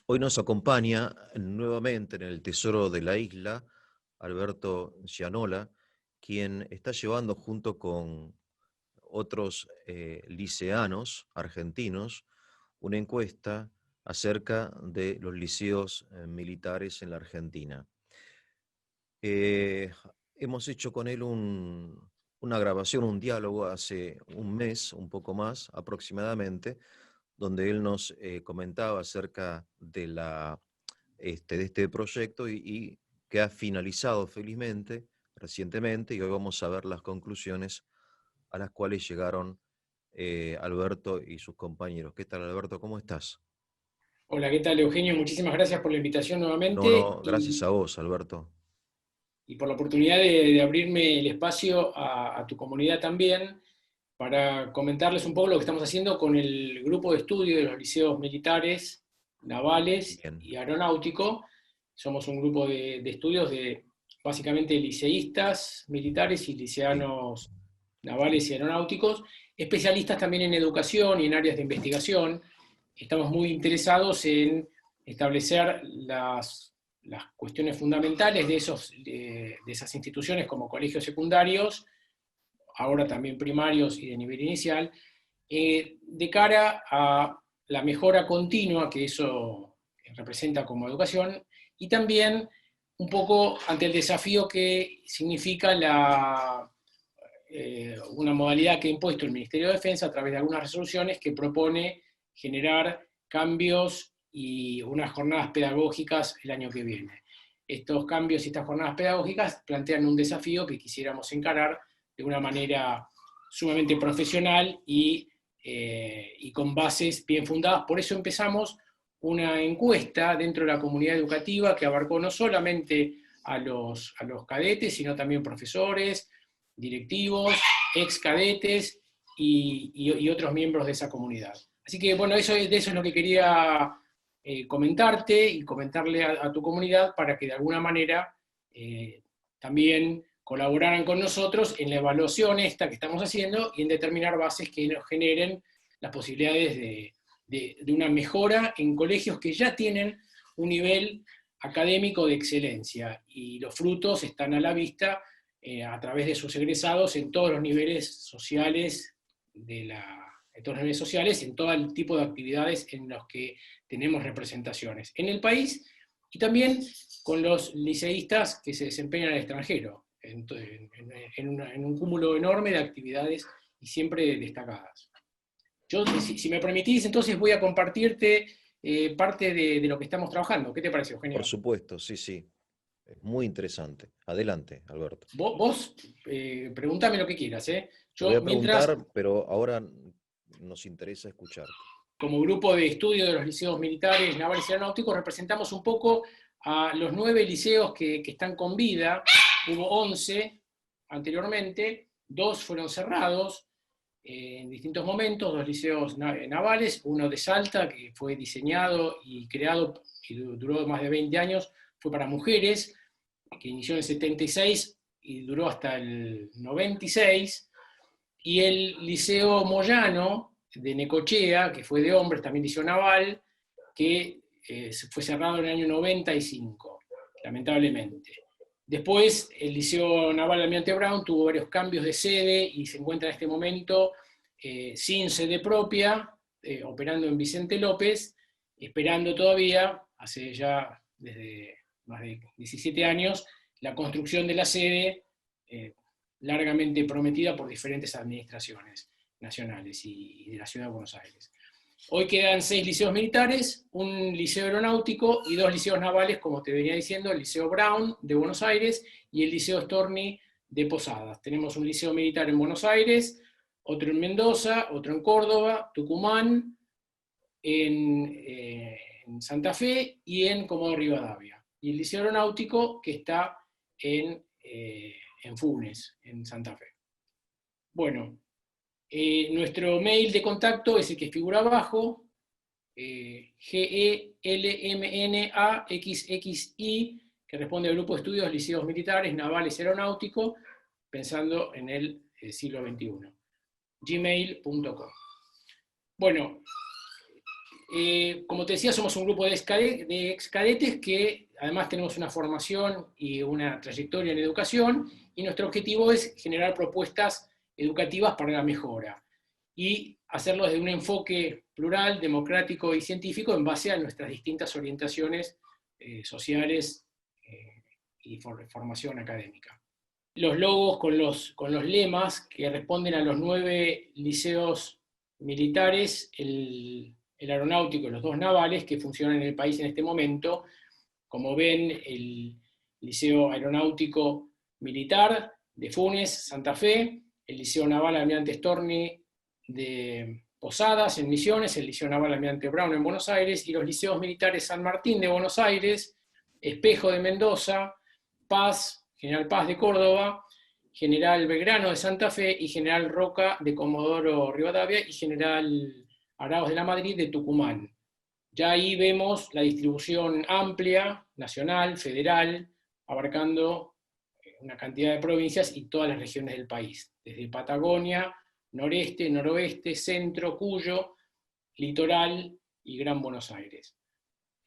Hoy nos acompaña nuevamente en el Tesoro de la Isla Alberto Gianola, quien está llevando junto con otros liceanos argentinos una encuesta acerca de los liceos militares en la Argentina. Eh, Hemos hecho con él una grabación, un diálogo hace un mes, un poco más aproximadamente, donde él nos comentaba acerca de este proyecto y que ha finalizado felizmente recientemente, y hoy vamos a ver las conclusiones a las cuales llegaron Alberto y sus compañeros. ¿Qué tal, Alberto? ¿Cómo estás? Hola, ¿qué tal, Eugenio? Muchísimas gracias por la invitación No, nuevamente no, gracias a vos, Alberto. y por la oportunidad de abrirme el espacio a tu comunidad también para comentarles un poco lo que estamos haciendo con el grupo de estudio de los liceos militares, navales Bien, y aeronáutico. Somos un grupo de estudios de básicamente liceístas militares y sí, liceanos navales y aeronáuticos, especialistas también en educación y en áreas de investigación. Estamos muy interesados en establecer las cuestiones fundamentales de esas instituciones como colegios secundarios, ahora también primarios y de nivel inicial, de cara a la mejora continua que eso representa como educación y también un poco ante el desafío que significa una modalidad que ha impuesto el Ministerio de Defensa a través de algunas resoluciones que propone generar cambios y unas jornadas pedagógicas el año que viene. Estos cambios y estas jornadas pedagógicas plantean un desafío que quisiéramos encarar de una manera sumamente profesional y con bases bien fundadas. Por eso empezamos una encuesta dentro de la comunidad educativa que abarcó no solamente a los cadetes, sino también profesores, directivos, ex cadetes y otros miembros de esa comunidad. Así que bueno, de eso es lo que quería comentarte y comentarle a tu comunidad para que de alguna manera también colaboraran con nosotros en la evaluación esta que estamos haciendo y en determinar bases que nos generen las posibilidades de una mejora en colegios que ya tienen un nivel académico de excelencia y los frutos están a la vista a través de sus egresados en todos los niveles sociales en todos los niveles sociales, en todo el tipo de actividades en los que tenemos representaciones en el país y también con los liceístas que se desempeñan en el extranjero, en un cúmulo enorme de actividades y siempre destacadas. Yo, si me permitís, entonces voy a compartirte parte de lo que estamos trabajando. ¿Qué te parece, por Eugenio? supuesto, sí, sí. Es muy interesante. Adelante, Alberto. Vos preguntame lo que quieras, ¿eh? Te voy Yo, a mientras, preguntar, pero ahora nos interesa escucharte. como grupo de estudio de los liceos militares, navales y aeronáuticos, representamos un poco a los 9 liceos que están con vida. Hubo 11 anteriormente, 2 fueron cerrados en distintos momentos, 2 liceos navales, uno de Salta, que fue diseñado y creado y duró más de 20 años, fue para mujeres, que inició en el 76 y duró hasta el 96, y el Liceo Moyano de Necochea, que fue de hombres, también liceo naval, que fue cerrado en el año 95, lamentablemente. Después, el Liceo Naval Almirante Brown tuvo varios cambios de sede y se encuentra en este momento sin sede propia, operando en Vicente López, esperando todavía, hace ya desde más de 17 años, la construcción de la sede eh, largamente prometida por diferentes administraciones nacionales y de la Ciudad de Buenos Aires. Hoy quedan 6 liceos militares, un liceo aeronáutico y 2 liceos navales, como te venía diciendo, el Liceo Brown de Buenos Aires y el Liceo Storni de Posadas. Tenemos un liceo militar en Buenos Aires, otro en Mendoza, otro en Córdoba, Tucumán, en Santa Fe y en Comodoro Rivadavia. Y el liceo aeronáutico que está en Funes, en Santa Fe. Bueno, nuestro mail de contacto es el que figura abajo, GELMNAXXI, que responde al grupo de estudios liceos militares, navales y aeronáutico, pensando en el siglo XXI. gmail.com. Bueno, Como te decía, somos un grupo de excadetes que además tenemos una formación y una trayectoria en educación, y nuestro objetivo es generar propuestas educativas para la mejora, y hacerlo desde un enfoque plural, democrático y científico en base a nuestras distintas orientaciones sociales y formación académica. Los logos con los lemas que responden a los 9 liceos militares, el aeronáutico y los 2 navales que funcionan en el país en este momento. Como ven, el Liceo Aeronáutico Militar de Funes, Santa Fe, el Liceo Naval Almirante Storni de Posadas, en Misiones, el Liceo Naval Almirante Brown en Buenos Aires, y los Liceos Militares San Martín de Buenos Aires, Espejo de Mendoza, Paz, General Paz de Córdoba, General Belgrano de Santa Fe, y General Roca de Comodoro Rivadavia, y General Arauz de la Madrid de Tucumán. Ya ahí vemos la distribución amplia, nacional, federal, abarcando una cantidad de provincias y todas las regiones del país, desde Patagonia, noreste, noroeste, centro, Cuyo, litoral y Gran Buenos Aires.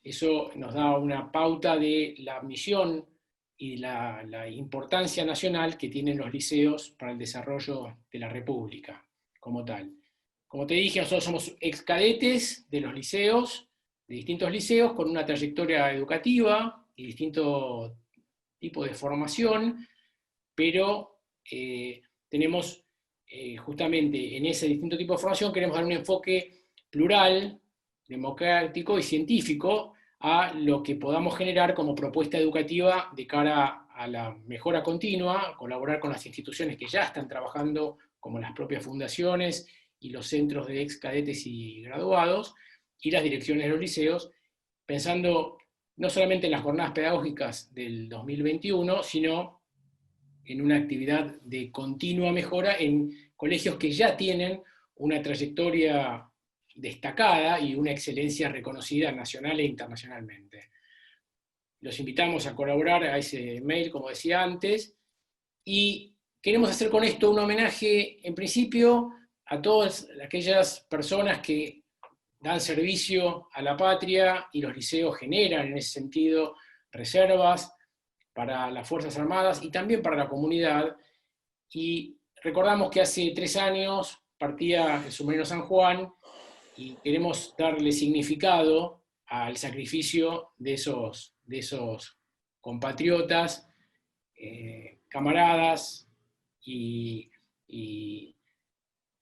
Eso nos da una pauta de la misión y la importancia nacional que tienen los liceos para el desarrollo de la República como tal. Como te dije, nosotros somos excadetes de los liceos, de distintos liceos, con una trayectoria educativa y distinto tipo de formación, pero tenemos justamente en ese distinto tipo de formación, queremos dar un enfoque plural, democrático y científico a lo que podamos generar como propuesta educativa de cara a la mejora continua, colaborar con las instituciones que ya están trabajando, como las propias fundaciones y los centros de ex cadetes y graduados, y las direcciones de los liceos, pensando no solamente en las jornadas pedagógicas del 2021, sino en una actividad de continua mejora en colegios que ya tienen una trayectoria destacada y una excelencia reconocida nacional e internacionalmente. Los invitamos a colaborar a ese mail, como decía antes, y queremos hacer con esto un homenaje, en principio, a todas aquellas personas que dan servicio a la patria, y los liceos generan en ese sentido reservas para las Fuerzas Armadas y también para la comunidad. Y recordamos que hace 3 años partía el submarino San Juan, y queremos darle significado al sacrificio de esos compatriotas, camaradas y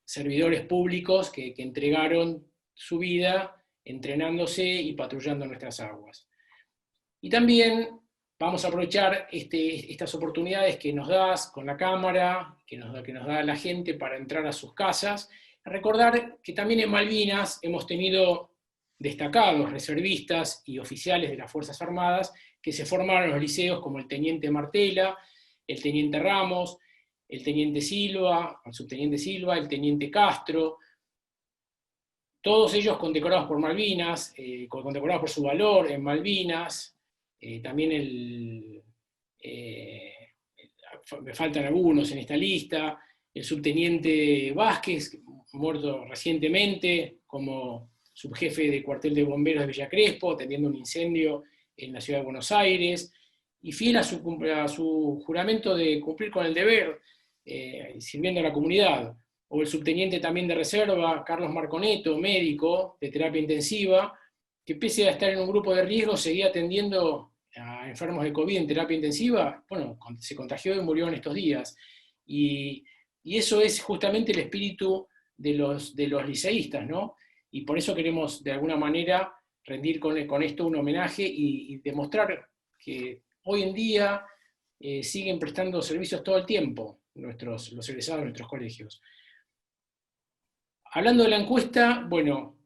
servidores públicos que entregaron su vida entrenándose y patrullando nuestras aguas. Y también vamos a aprovechar estas oportunidades que nos das con la cámara, que nos da la gente para entrar a sus casas, a recordar que también en Malvinas hemos tenido destacados reservistas y oficiales de las Fuerzas Armadas que se formaron en los liceos, como el teniente Martela, el teniente Ramos, el teniente Silva, el subteniente Silva, el teniente Castro, todos ellos condecorados por Malvinas, condecorados por su valor en Malvinas. También me faltan algunos en esta lista, el subteniente Vázquez, muerto recientemente como subjefe de cuartel de bomberos de Villa Crespo, atendiendo un incendio en la ciudad de Buenos Aires, y fiel a su juramento de cumplir con el deber, sirviendo a la comunidad. O el subteniente también de reserva, Carlos Marconeto, médico de terapia intensiva, que pese a estar en un grupo de riesgo, seguía atendiendo a enfermos de COVID en terapia intensiva. Bueno, se contagió y murió en estos días. Y eso es justamente el espíritu de los liceístas, ¿no? Y por eso queremos, de alguna manera, rendir con esto un homenaje y demostrar que hoy en día siguen prestando servicios todo el tiempo los egresados de nuestros colegios. Hablando de la encuesta, bueno,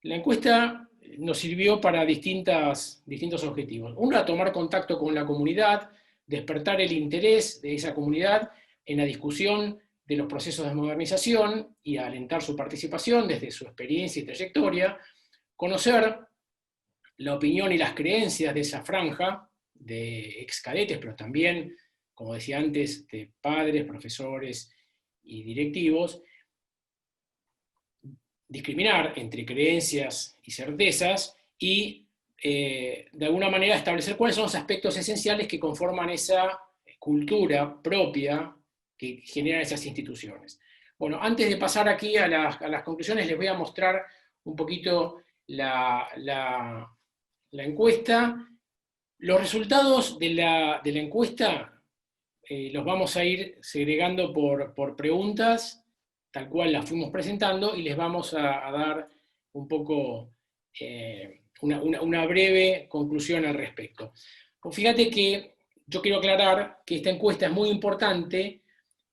la encuesta nos sirvió para distintos objetivos. Uno, a tomar contacto con la comunidad, despertar el interés de esa comunidad en la discusión de los procesos de modernización y a alentar su participación desde su experiencia y trayectoria, conocer la opinión y las creencias de esa franja de excadetes, pero también, como decía antes, de padres, profesores y directivos, discriminar entre creencias y certezas y de alguna manera establecer cuáles son los aspectos esenciales que conforman esa cultura propia que generan esas instituciones. Bueno, antes de pasar aquí a las conclusiones, les voy a mostrar un poquito la encuesta. Los resultados de la encuesta los vamos a ir segregando por preguntas, tal cual las fuimos presentando, y les vamos a dar un poco una breve conclusión al respecto. Pues fíjate que yo quiero aclarar que esta encuesta es muy importante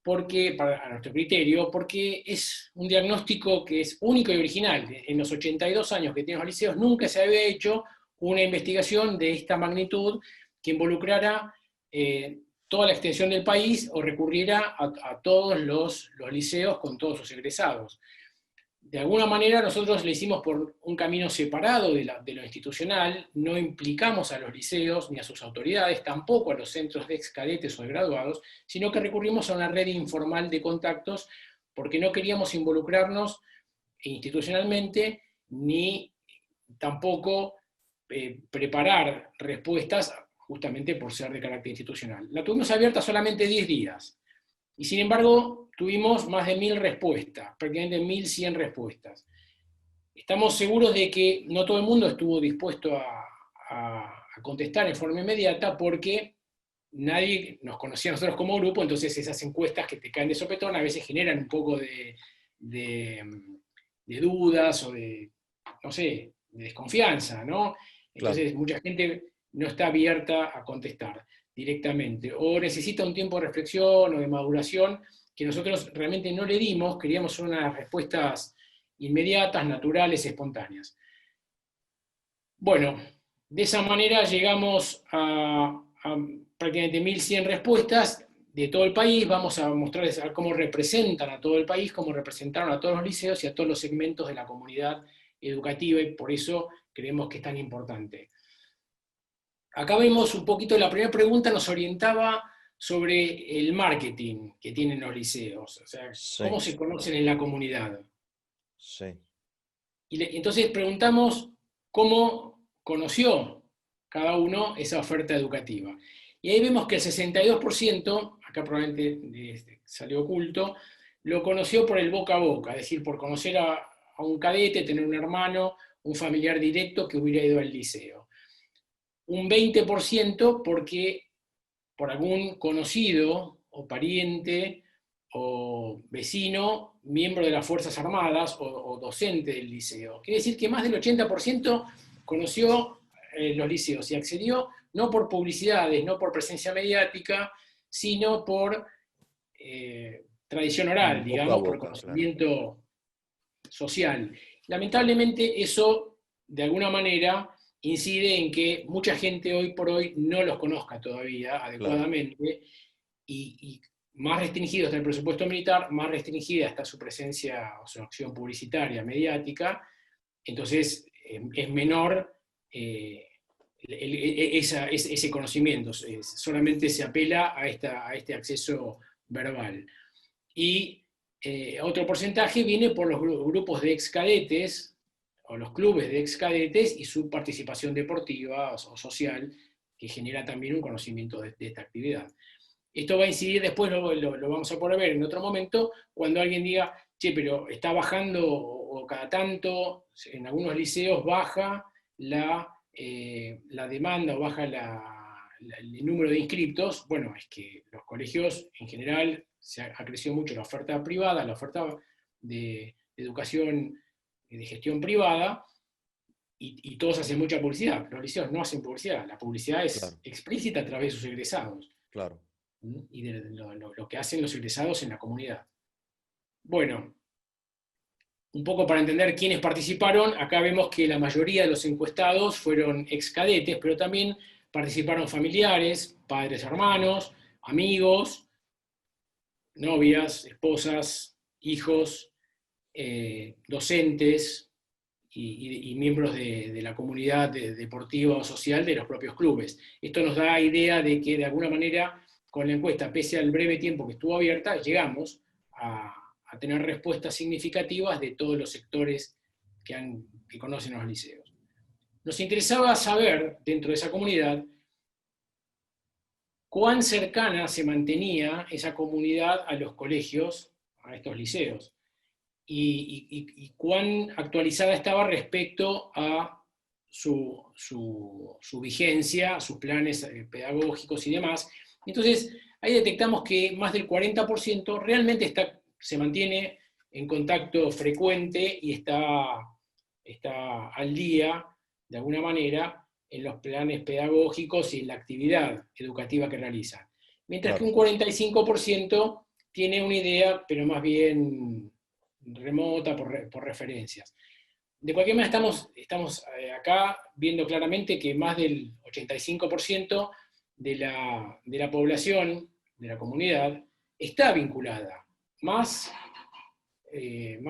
porque, a nuestro criterio, porque es un diagnóstico que es único y original. En los 82 años que tienen los liceos nunca se había hecho una investigación de esta magnitud que involucrara toda la extensión del país o recurriera a todos los liceos con todos sus egresados. De alguna manera nosotros le hicimos por un camino separado de lo institucional, no implicamos a los liceos ni a sus autoridades, tampoco a los centros de excadetes o de graduados, sino que recurrimos a una red informal de contactos porque no queríamos involucrarnos institucionalmente ni tampoco preparar respuestas justamente por ser de carácter institucional. La tuvimos abierta solamente 10 días. Y sin embargo, tuvimos más de 1000 respuestas, prácticamente 1100 respuestas. Estamos seguros de que no todo el mundo estuvo dispuesto a contestar en forma inmediata porque nadie nos conocía a nosotros como grupo, entonces esas encuestas que te caen de sopetón a veces generan un poco de dudas o de, no sé, de desconfianza, ¿no? Entonces mucha gente no está abierta a contestar directamente, o necesita un tiempo de reflexión o de maduración que nosotros realmente no le dimos, queríamos unas respuestas inmediatas, naturales, espontáneas. Bueno, de esa manera llegamos a prácticamente 1100 respuestas de todo el país. Vamos a mostrarles cómo representan a todo el país, cómo representaron a todos los liceos y a todos los segmentos de la comunidad educativa, y por eso creemos que es tan importante. Acá vemos un poquito, la primera pregunta nos orientaba sobre el marketing que tienen los liceos, o sea, cómo se conocen en la comunidad. Sí. Y entonces preguntamos cómo conoció cada uno esa oferta educativa. Y ahí vemos que el 62%, acá probablemente salió oculto, lo conoció por el boca a boca, es decir, por conocer a un cadete, tener un hermano, un familiar directo que hubiera ido al liceo. Un 20% porque por algún conocido o pariente o vecino, miembro de las Fuerzas Armadas o docente del liceo. Quiere decir que más del 80% conoció los liceos y accedió no por publicidades, no por presencia mediática, sino por tradición oral, digamos, por conocimiento social. Lamentablemente eso, de alguna manera, incide en que mucha gente hoy por hoy no los conozca todavía adecuadamente, y más restringido está el presupuesto militar, más restringida está su presencia o su acción publicitaria, mediática, entonces es menor ese conocimiento, solamente se apela a este acceso verbal. Y otro porcentaje viene por los grupos de excadetes, o los clubes de excadetes y su participación deportiva o social, que genera también un conocimiento de esta actividad. Esto va a incidir después, lo vamos a poder ver en otro momento, cuando alguien diga, che, pero está bajando, o cada tanto, en algunos liceos baja la demanda o baja el número de inscriptos. Bueno, es que los colegios en general ha crecido mucho la oferta privada, la oferta de educación de gestión privada, y todos hacen mucha publicidad. Los liceos no hacen publicidad, la publicidad es explícita a través de sus egresados. Claro. Y de lo que hacen los egresados en la comunidad. Bueno, un poco para entender quiénes participaron, acá vemos que la mayoría de los encuestados fueron excadetes, pero también participaron familiares, padres, hermanos, amigos, novias, esposas, hijos, docentes y miembros de la comunidad deportiva o social de los propios clubes. Esto nos da idea de que de alguna manera con la encuesta, pese al breve tiempo que estuvo abierta, llegamos a a tener respuestas significativas de todos los sectores que conocen los liceos. Nos interesaba saber, dentro de esa comunidad, cuán cercana se mantenía esa comunidad a los colegios, a estos liceos, y cuán actualizada estaba respecto a su vigencia, sus planes pedagógicos y demás. Entonces, ahí detectamos que más del 40% realmente se mantiene en contacto frecuente y está al día, de alguna manera, en los planes pedagógicos y en la actividad educativa que realizan. Mientras que un 45% tiene una idea, pero más bien remota por referencias. De cualquier manera, estamos acá viendo claramente que más del 85% de la población, de la comunidad, está vinculada, más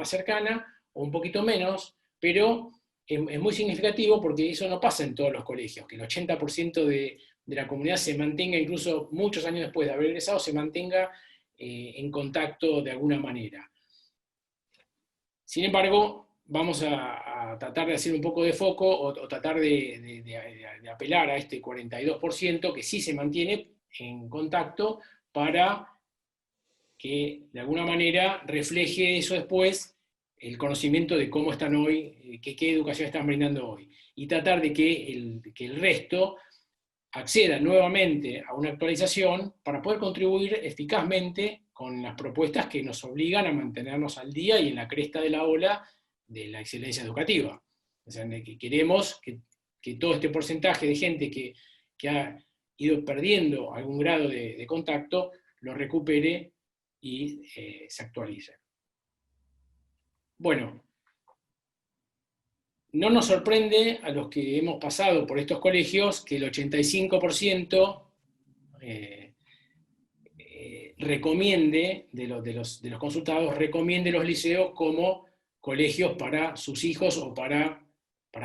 cercana o un poquito menos, pero es muy significativo porque eso no pasa en todos los colegios, que el 80% de la comunidad se mantenga, incluso muchos años después de haber egresado, se mantenga en contacto de alguna manera. Sin embargo, vamos a tratar de hacer un poco de foco o tratar de apelar a este 42% que sí se mantiene en contacto para que de alguna manera refleje eso después el conocimiento de cómo están hoy, qué educación están brindando hoy, y tratar de que el resto acceda nuevamente a una actualización para poder contribuir eficazmente con las propuestas que nos obligan a mantenernos al día y en la cresta de la ola de la excelencia educativa. O sea, que queremos que todo este porcentaje de gente que ha ido perdiendo algún grado de contacto, lo recupere y se actualice. Bueno, no nos sorprende a los que hemos pasado por estos colegios que el 85% recomiende, de los consultados, recomiende los liceos como colegios para sus hijos o para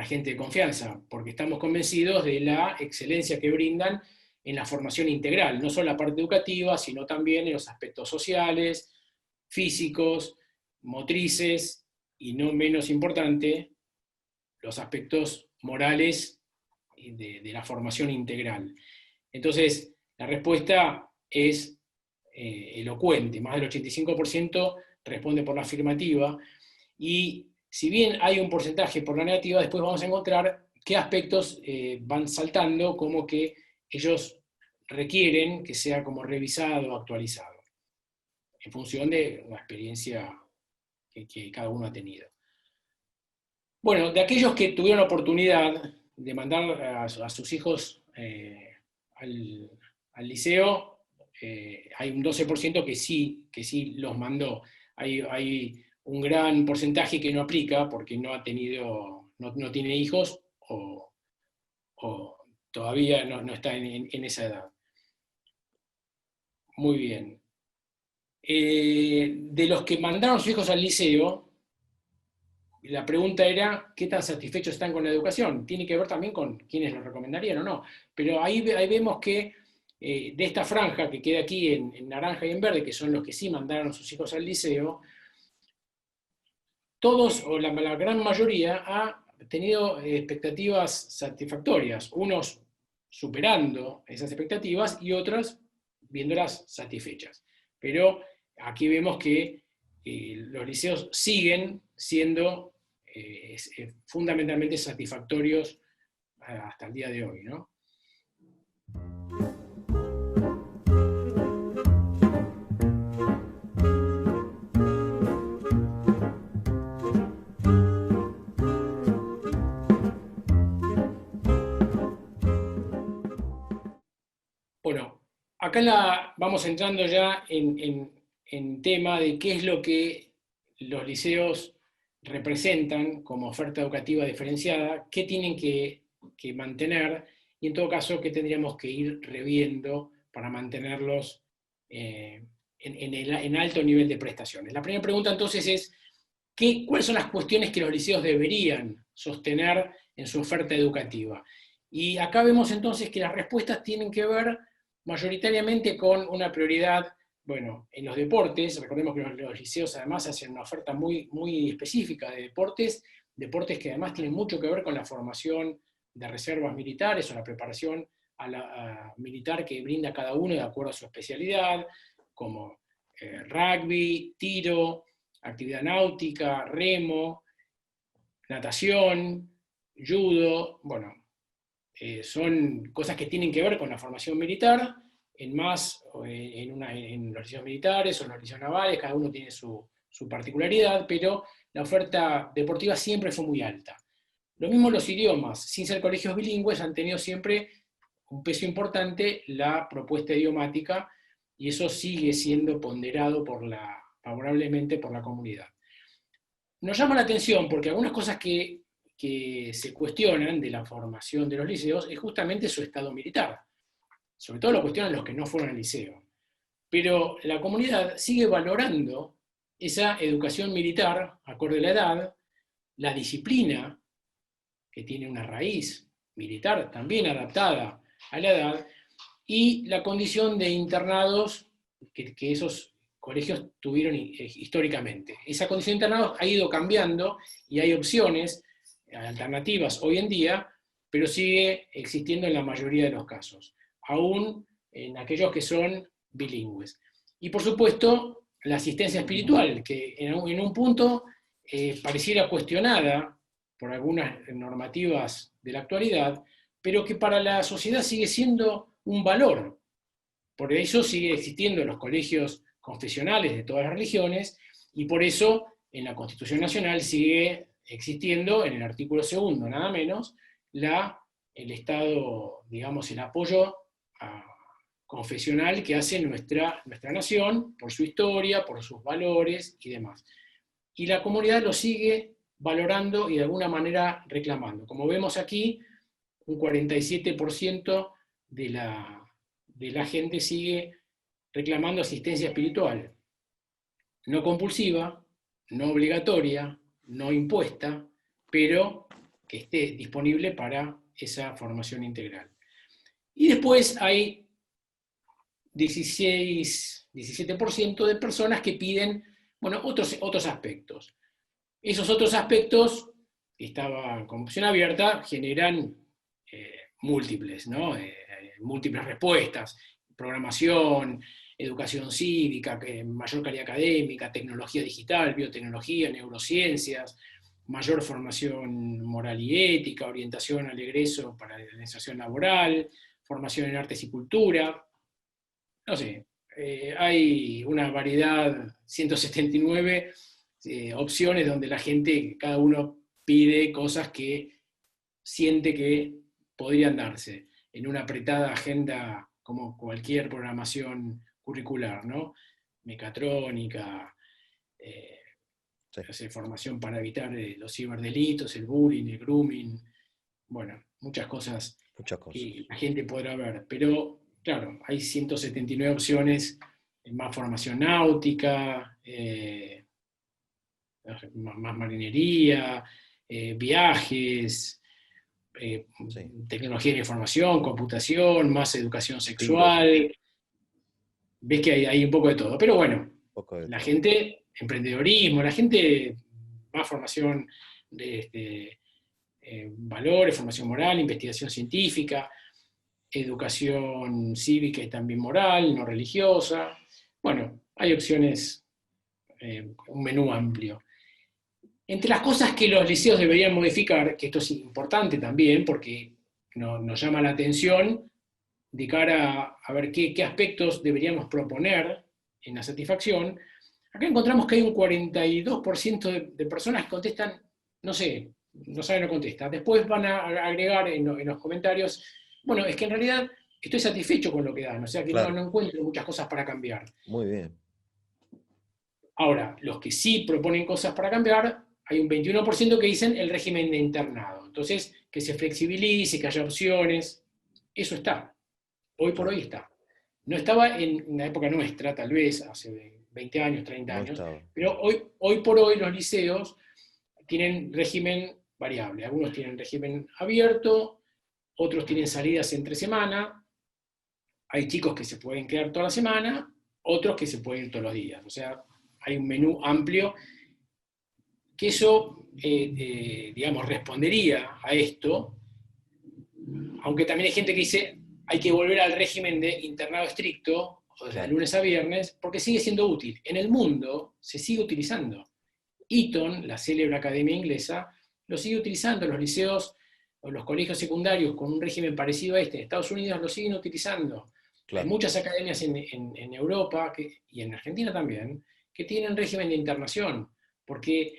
gente de confianza, porque estamos convencidos de la excelencia que brindan en la formación integral, no solo la parte educativa, sino también en los aspectos sociales, físicos, motrices, y no menos importante, los aspectos morales de la formación integral. Entonces, la respuesta es elocuente, más del 85% responde por la afirmativa, y si bien hay un porcentaje por la negativa, después vamos a encontrar qué aspectos van saltando, como que ellos requieren que sea como revisado o actualizado, en función de la experiencia que cada uno ha tenido. Bueno, de aquellos que tuvieron la oportunidad de mandar a sus hijos al liceo, hay un 12% que sí los mandó. Hay un gran porcentaje que no aplica porque no tiene hijos o todavía no está en esa edad. Muy bien. De los que mandaron a sus hijos al liceo, la pregunta era, ¿qué tan satisfechos están con la educación? Tiene que ver también con quiénes lo recomendarían o no. Pero ahí vemos que de esta franja que queda aquí en naranja y en verde, que son los que sí mandaron a sus hijos al liceo, todos, o la gran mayoría, ha tenido expectativas satisfactorias, unos superando esas expectativas y otras viéndolas satisfechas. Pero aquí vemos que los liceos siguen siendo fundamentalmente satisfactorios hasta el día de hoy, ¿no? Bueno, acá vamos entrando ya en tema de qué es lo que los liceos representan como oferta educativa diferenciada, qué tienen que mantener, y en todo caso, qué tendríamos que ir reviendo para mantenerlos en alto nivel de prestaciones. La primera pregunta entonces es, ¿cuáles son las cuestiones que los liceos deberían sostener en su oferta educativa? Y acá vemos entonces que las respuestas tienen que ver mayoritariamente con una prioridad Bueno, en los deportes, recordemos que los liceos además hacen una oferta muy, muy específica de deportes que además tienen mucho que ver con la formación de reservas militares o la preparación militar que brinda cada uno de acuerdo a su especialidad, como rugby, tiro, actividad náutica, remo, natación, judo, bueno, son cosas que tienen que ver con la formación militar, en los liceos militares o en los liceos navales, cada uno tiene su particularidad, pero la oferta deportiva siempre fue muy alta. Lo mismo los idiomas, sin ser colegios bilingües, han tenido siempre un peso importante la propuesta idiomática, y eso sigue siendo ponderado favorablemente por la comunidad. Nos llama la atención porque algunas cosas que se cuestionan de la formación de los liceos es justamente su estado militar. Sobre todo lo cuestionan los que no fueron al liceo. Pero la comunidad sigue valorando esa educación militar, acorde a la edad, la disciplina, que tiene una raíz militar también adaptada a la edad, y la condición de internados que esos colegios tuvieron históricamente. Esa condición de internados ha ido cambiando y hay opciones alternativas hoy en día, pero sigue existiendo en la mayoría de los casos, aún en aquellos que son bilingües. Y por supuesto, la asistencia espiritual, que en un punto pareciera cuestionada por algunas normativas de la actualidad, pero que para la sociedad sigue siendo un valor. Por eso sigue existiendo en los colegios confesionales de todas las religiones, y por eso en la Constitución Nacional sigue existiendo, en el artículo 2, nada menos, el Estado, digamos, el apoyo confesional que hace nuestra nación, por su historia, por sus valores y demás. Y la comunidad lo sigue valorando y de alguna manera reclamando. Como vemos aquí, un 47% de la gente sigue reclamando asistencia espiritual, no compulsiva, no obligatoria, no impuesta, pero que esté disponible para esa formación integral. Y después hay 17% de personas que piden, bueno, otros aspectos. Esos otros aspectos, que estaban con opción abierta, generan múltiples, ¿no? Múltiples respuestas: programación, educación cívica, mayor calidad académica, tecnología digital, biotecnología, neurociencias, mayor formación moral y ética, orientación al egreso para la inserción laboral, formación en artes y cultura. No sé, hay una variedad, 179 opciones donde la gente, cada uno pide cosas que siente que podrían darse en una apretada agenda como cualquier programación curricular, ¿no? Mecatrónica, formación para evitar los ciberdelitos, el bullying, el grooming, bueno, muchas cosas que la gente podrá ver, pero claro, hay 179 opciones, más formación náutica, más marinería, viajes, tecnología de la información, computación, más educación sexual. Ves que hay un poco de todo. Pero bueno, la gente, emprendedorismo, la gente, más formación de valores, formación moral, investigación científica, educación cívica y también moral, no religiosa. Bueno, hay opciones, un menú amplio. Entre las cosas que los liceos deberían modificar, que esto es importante también porque nos llama la atención de cara a ver qué aspectos deberíamos proponer en la satisfacción, acá encontramos que hay un 42% de personas que contestan, no sé, no saben o contestan. Después van a agregar en los comentarios, bueno, es que en realidad estoy satisfecho con lo que dan, o sea que claro, no encuentro muchas cosas para cambiar. Muy bien. Ahora, los que sí proponen cosas para cambiar, hay un 21% que dicen el régimen de internado. Entonces, que se flexibilice, que haya opciones, eso está. Hoy por hoy está. No estaba en la época nuestra, tal vez, hace 20 años, 30 años, pero hoy por hoy los liceos tienen régimen variable. Algunos tienen régimen abierto, otros tienen salidas entre semana, hay chicos que se pueden quedar toda la semana, otros que se pueden ir todos los días. O sea, hay un menú amplio, que eso, digamos, respondería a esto, aunque también hay gente que dice hay que volver al régimen de internado estricto, o de Claro, lunes a viernes, porque sigue siendo útil. En el mundo se sigue utilizando. Eton, la célebre academia inglesa, lo sigue utilizando. Los liceos o los colegios secundarios con un régimen parecido a este en Estados Unidos lo siguen utilizando. Hay claro, muchas academias en Europa y en Argentina también que tienen régimen de internación, porque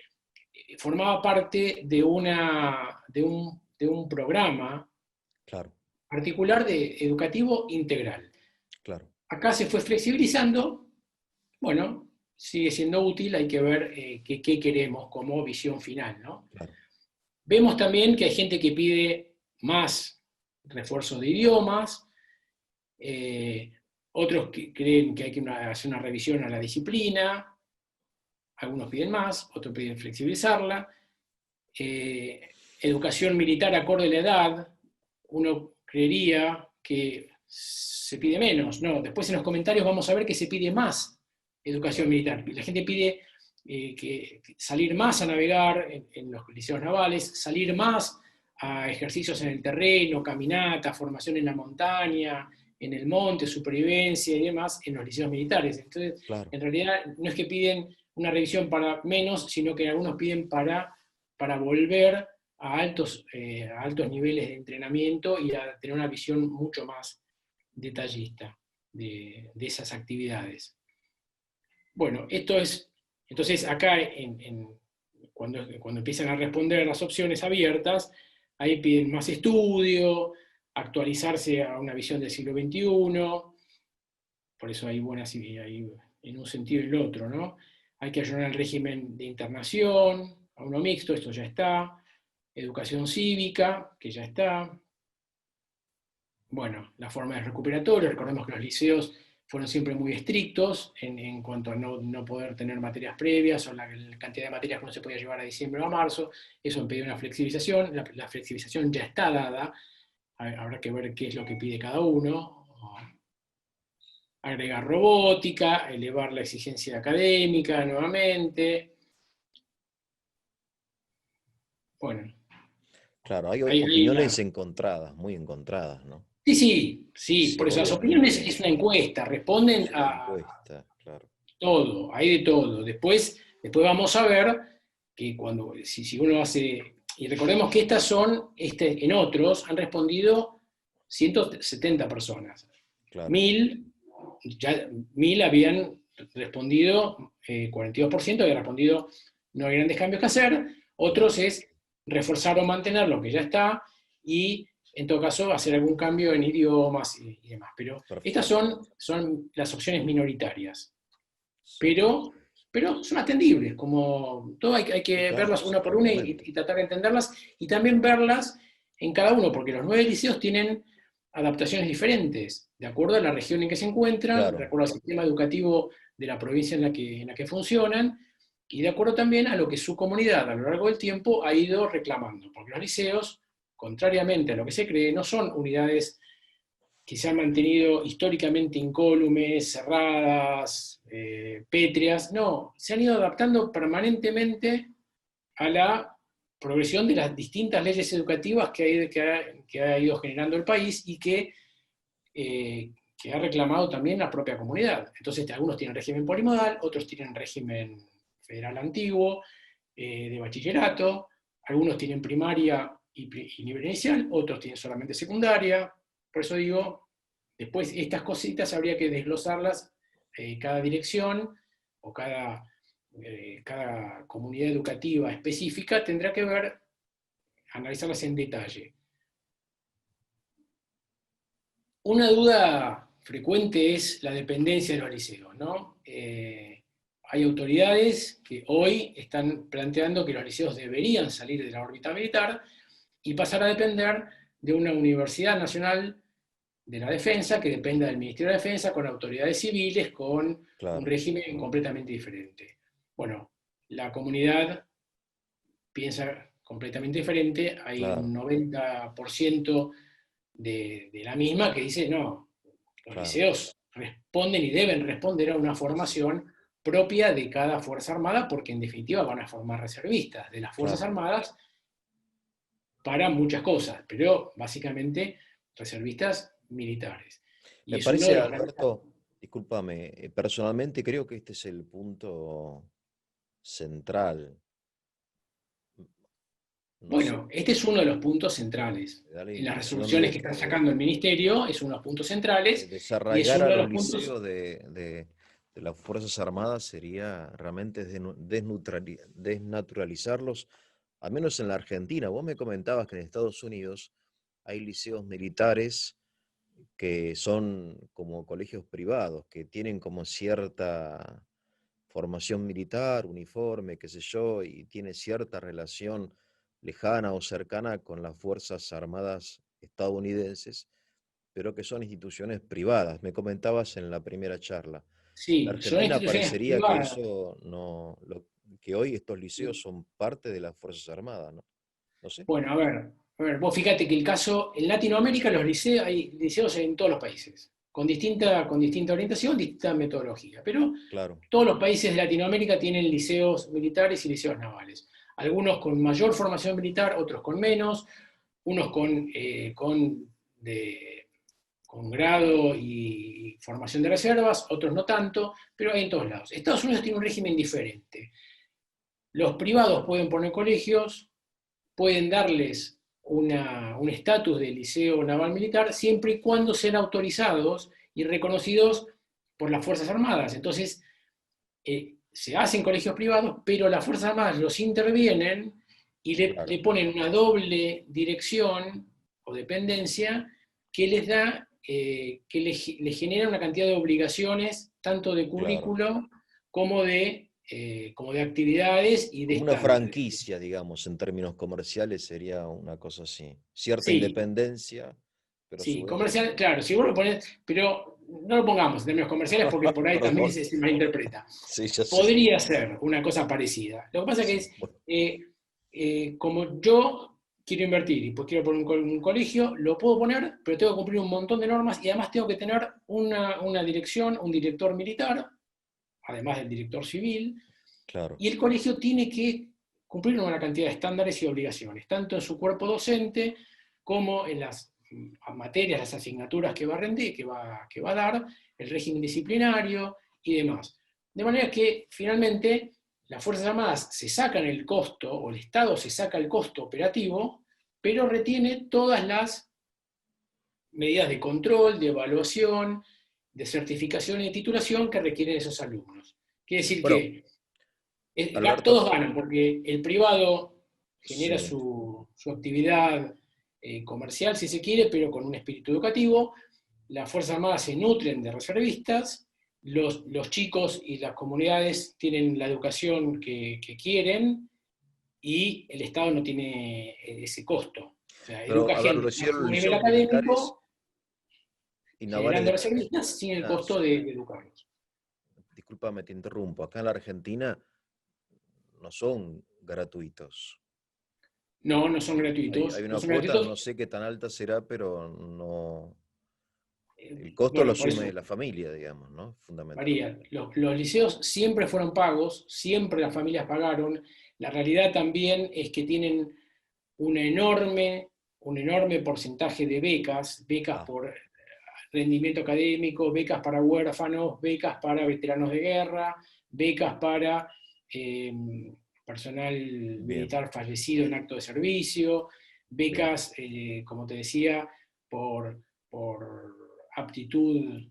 formaba parte de un programa claro, particular de educativo integral. claro, Acá se fue flexibilizando, bueno, sigue siendo útil, hay que ver qué queremos como visión final, ¿no? claro. Vemos también que hay gente que pide más refuerzos de idiomas, eh, otros que creen que hay que hacer una revisión a la disciplina, algunos piden más, otros piden flexibilizarla, educación militar acorde a la edad, uno creería que se pide menos, no, después en los comentarios vamos a ver que se pide más educación Claro, militar, la gente pide que salir más a navegar en los liceos navales, salir más a ejercicios en el terreno, caminata, formación en la montaña, en el monte, supervivencia y demás en los liceos militares. Entonces, claro, en realidad no es que piden una revisión para menos, sino que algunos piden para volver a altos niveles de entrenamiento y a tener una visión mucho más detallista de esas actividades. Bueno, esto es, entonces acá cuando empiezan a responder las opciones abiertas, ahí piden más estudio, actualizarse a una visión del siglo XXI, por eso hay buenas hay en un sentido y el otro, ¿no? Hay que ayudar al régimen de internación, a uno mixto, esto ya está, educación cívica, que ya está, bueno, la forma de recuperatoria, recordemos que los liceos fueron siempre muy estrictos en cuanto a no poder tener materias previas o la cantidad de materias que no se podía llevar a diciembre o a marzo, eso impide una flexibilización, la flexibilización ya está dada, habrá que ver qué es lo que pide cada uno, agregar robótica, elevar la exigencia académica nuevamente, bueno, claro. Hay hay opiniones una. encontradas, muy encontradas, ¿no? Sí, sí, sí, por eso las opiniones Obviamente es una encuesta, responden es una a encuesta, claro, todo, hay de todo. Después vamos a ver que si uno hace, y recordemos que estas son, en otros han respondido 170 personas. claro, 1000, ya 1000 habían respondido, 42% habían respondido no hay grandes cambios que hacer, claro, otros es reforzar o mantener lo que ya está y en todo caso hacer algún cambio en idiomas y demás. Pero estas perfecto. son las opciones minoritarias, Sí, pero son atendibles, como todo hay sí, que claro, verlas una por una obviamente. y tratar de entenderlas y también verlas en cada uno, porque los 9 liceos tienen adaptaciones diferentes, de acuerdo a la región en que se encuentran, de Claro, acuerdo al sistema educativo de la provincia en la que funcionan, y de acuerdo también a lo que su comunidad a lo largo del tiempo ha ido reclamando, porque los liceos, contrariamente a lo que se cree, no son unidades que se han mantenido históricamente incólumes, cerradas, pétreas, no, se han ido adaptando permanentemente a la progresión de las distintas leyes educativas que ha ido generando el país y que ha reclamado también la propia comunidad. Entonces, algunos tienen régimen polimodal, otros tienen régimen federal antiguo, de bachillerato, algunos tienen primaria y nivel inicial, otros tienen solamente secundaria. Por eso digo, después estas cositas habría que desglosarlas, cada dirección o cada comunidad educativa específica tendrá que analizarlas en detalle. Una duda frecuente es la dependencia de los liceos, ¿no? Hay autoridades que hoy están planteando que los liceos deberían salir de la órbita militar y pasar a depender de una Universidad Nacional de la Defensa que dependa del Ministerio de Defensa con autoridades civiles, con un claro, régimen completamente diferente. Bueno, la comunidad piensa completamente diferente, hay un claro, 90% de la misma que dice, no, los claro, liceos responden y deben responder a una formación propia de cada Fuerza Armada, porque en definitiva van a formar reservistas de las Fuerzas Claro. Armadas para muchas cosas, pero básicamente reservistas militares. Y Me es uno de parece, los grandes... Alberto, discúlpame, personalmente creo que este es el punto central. No sé, Bueno, este es uno de los puntos centrales. me da la En las impresión resoluciones que está sacando el Ministerio es uno de los puntos de centrales y es desarraigar uno a de los los puntos... liceos de las Fuerzas Armadas sería realmente desnaturalizarlos, al menos en la Argentina. Vos me comentabas que en Estados Unidos hay liceos militares que son como colegios privados, que tienen como cierta formación militar, uniforme, qué sé yo, y tiene cierta relación lejana o cercana con las Fuerzas Armadas estadounidenses, pero que son instituciones privadas. Me comentabas en la primera charla. En Sí, son Argentina instituciones parecería que privadas. eso no, que hoy estos liceos son parte de las Fuerzas Armadas, ¿no? No sé, Bueno, a ver, vos fíjate que el caso, en Latinoamérica los liceos, hay liceos en todos los países, con distinta orientación, distinta metodología, pero claro, todos los países de Latinoamérica tienen liceos militares y liceos navales. Algunos con mayor formación militar, otros con menos, unos con grado y formación de reservas, otros no tanto, pero hay en todos lados. Estados Unidos tiene un régimen diferente. Los privados pueden poner colegios, pueden darles un estatus de liceo naval militar siempre y cuando sean autorizados y reconocidos por las Fuerzas Armadas. Entonces, se hacen colegios privados, pero las Fuerzas Armadas los intervienen y le claro, ponen una doble dirección o dependencia que les da, que le genera una cantidad de obligaciones, tanto de claro. currículo como de actividades y de Como una estándares. franquicia, digamos, en términos comerciales sería una cosa así. Cierta Sí, independencia, pero a su sí, vez... comercial, claro, si vos lo pones, pero no lo pongamos en términos comerciales porque por ahí también Perdón, se malinterpreta. sí, ya sé. Podría ser una cosa parecida. Lo que pasa que Sí, es, bueno, como yo quiero invertir y pues quiero poner un colegio, lo puedo poner, pero tengo que cumplir un montón de normas y además tengo que tener una dirección, un director militar, además del director civil, claro, y el colegio tiene que cumplir una cantidad de estándares y obligaciones, tanto en su cuerpo docente como en las materias, las asignaturas que va a rendir, que va a dar, el régimen disciplinario y demás. De manera que finalmente las Fuerzas Armadas se sacan el costo, o el Estado se saca el costo operativo, pero retiene todas las medidas de control, de evaluación, de certificación y de titulación que requieren esos alumnos. Quiere decir bueno, que Alberto, todos ganan, porque el privado genera sí, su actividad comercial, si se quiere, pero con un espíritu educativo. Las Fuerzas Armadas se nutren de reservistas, los chicos y las comunidades tienen la educación que quieren y el Estado no tiene ese costo. O sea, pero educa a ver, lo gente a hicieron su los nivel liceos militares académico, y navales generando de reservistas sin el costo Argentina. de educarlos. Discúlpame, te interrumpo. Acá en la Argentina no son gratuitos. No, no son Hay gratuitos, no una son cuota, no gratuitos. sé qué tan alta será, pero no. El costo lo Bueno, por asume eso la familia, digamos, ¿no? Fundamentalmente. varía. Los liceos siempre fueron pagos, siempre las familias pagaron. La realidad también es que tienen una enorme, un enorme porcentaje de becas, becas Ah, por rendimiento académico, becas para huérfanos, becas para veteranos de guerra, becas para eh, personal bien, militar fallecido en acto de servicio, bien. becas, como te decía, por aptitud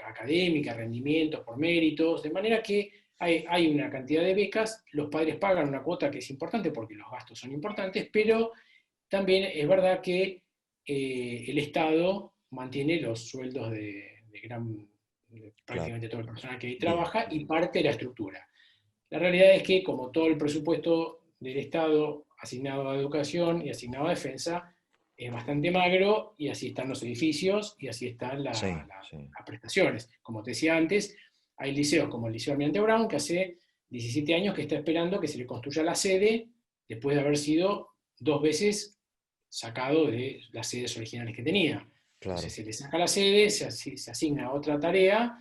académica, rendimientos, por méritos, de manera que hay una cantidad de becas, los padres pagan una cuota que es importante porque los gastos son importantes, pero también es verdad que el Estado mantiene los sueldos de Claro, prácticamente todo el personal que ahí bien, trabaja y bien. parte de la estructura. La realidad es que, como todo el presupuesto del Estado asignado a educación y asignado a defensa, es bastante magro y así están los edificios y así están Sí, sí. las prestaciones. Como te decía antes, hay liceos como el Liceo Almirante Brown, que hace 17 años que está esperando que se le construya la sede después de haber sido 2 veces sacado de las sedes originales que tenía. Claro, Entonces se le saca la sede, se asigna otra tarea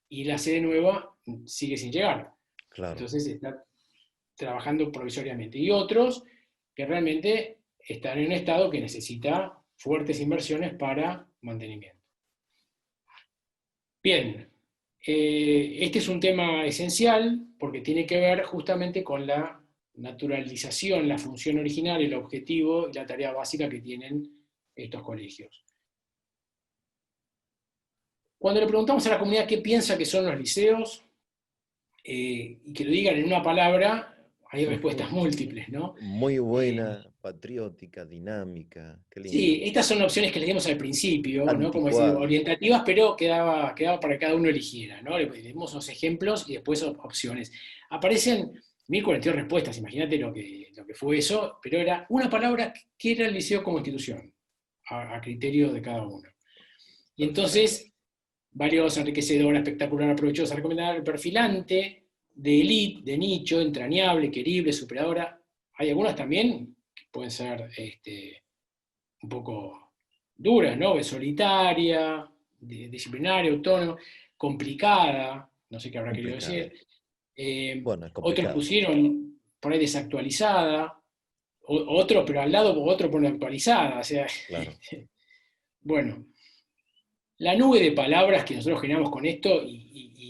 y la sede nueva sigue sin llegar. claro. Entonces está trabajando provisoriamente. Y otros que realmente están en un estado que necesita fuertes inversiones para mantenimiento. Bien, este es un tema esencial porque tiene que ver justamente con la naturalización, la función original, el objetivo y la tarea básica que tienen estos colegios. Cuando le preguntamos a la comunidad qué piensa que son los liceos, y que lo digan en una palabra, hay respuestas múltiples, ¿no? Muy Eh, buena, patriótica, dinámica, qué lindo. sí, estas son opciones que le dimos al principio, ¿no? Como decir, Anticuada, orientativas, pero quedaba para que cada uno eligiera, ¿no? Le dimos unos ejemplos y después opciones. Aparecen 1042 respuestas, imagínate lo que fue eso, pero era una palabra que era el liceo como institución, a criterio de cada uno. Y perfecto. entonces, valiosa, enriquecedora, espectacular, provechosa, recomendable, perfilante, de élite, de nicho, entrañable, querible, superadora. Hay algunas también que pueden ser un poco duras, ¿no? De solitaria, disciplinaria, autónoma, complicada, no sé qué habrá querido Complicada. decir. Bueno, es Otros complicada. pusieron por ahí desactualizada, otro, pero al lado otro pone actualizada, o sea, Claro. bueno, la nube de palabras que nosotros generamos con esto y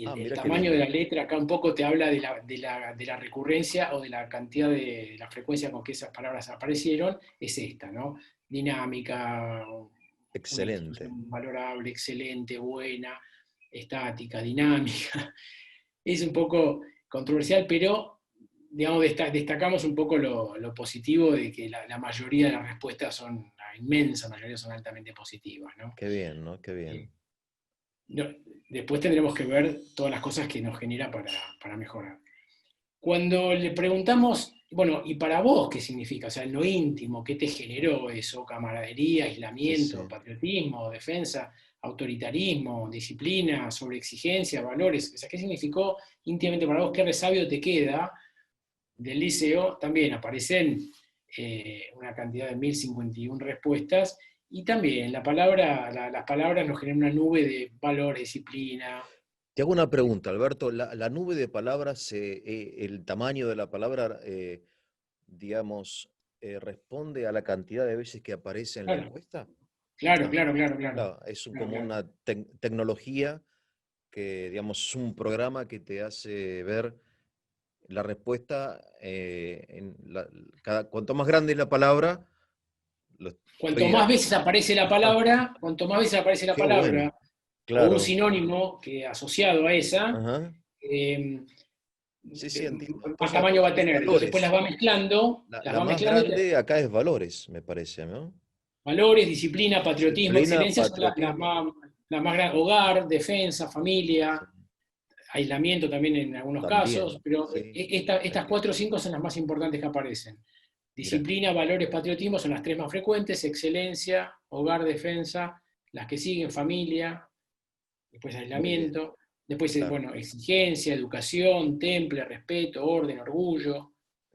Ah, el mira qué tamaño de lindo. la letra acá un poco te habla de la recurrencia o de la cantidad de la frecuencia con que esas palabras aparecieron, es esta, ¿no? Dinámica, una Excelente. institución valorable, excelente, buena, estática, dinámica. Es un poco controversial, pero digamos, destacamos un poco lo positivo de que la mayoría de las respuestas son, la inmensa mayoría son altamente positivas, ¿no? Qué bien, ¿no? Qué Eh, bien. no, después tendremos que ver todas las cosas que nos genera para mejorar. Cuando le preguntamos, bueno, ¿y para vos qué significa? O sea, en lo íntimo, ¿qué te generó eso? Camaradería, Sí, aislamiento, sí. patriotismo, defensa, autoritarismo, disciplina, sobreexigencia, valores. O sea, ¿qué significó íntimamente para vos? ¿Qué resabio te queda del liceo? También aparecen una cantidad de 1051 respuestas. Y también las palabras nos generan una nube de valores, disciplina. Te hago una pregunta, Alberto. La nube de palabras, el tamaño de la palabra, digamos, responde a la cantidad de veces que aparece en la Claro, encuesta. claro, claro, claro, claro. Claro, es Claro, como claro. una tecnología que, digamos, es un programa que te hace ver la respuesta cuanto más grande es la palabra, lo Cuanto estoy más veces aparece la palabra, cuanto más veces aparece la qué bueno, palabra, o un claro. sinónimo que asociado a esa, Ajá. eh, Sí, sí, entiendo. más Entonces tamaño va a es tener. Entonces después valores. las La va más mezclando grande acá es valores, me parece, ¿no? valores, disciplina, patriotismo, Disciplina, excelencia son patriotismo. las más grandes. Hogar, defensa, familia, Sí, aislamiento también en algunos casos, también, pero sí. estas cuatro o cinco son las más importantes que aparecen. Mira, Disciplina, valores, patriotismo son las tres más frecuentes, excelencia, hogar, defensa, las que siguen, familia, después muy bien, aislamiento, después, claro. bueno, exigencia, educación, temple, respeto, orden, orgullo,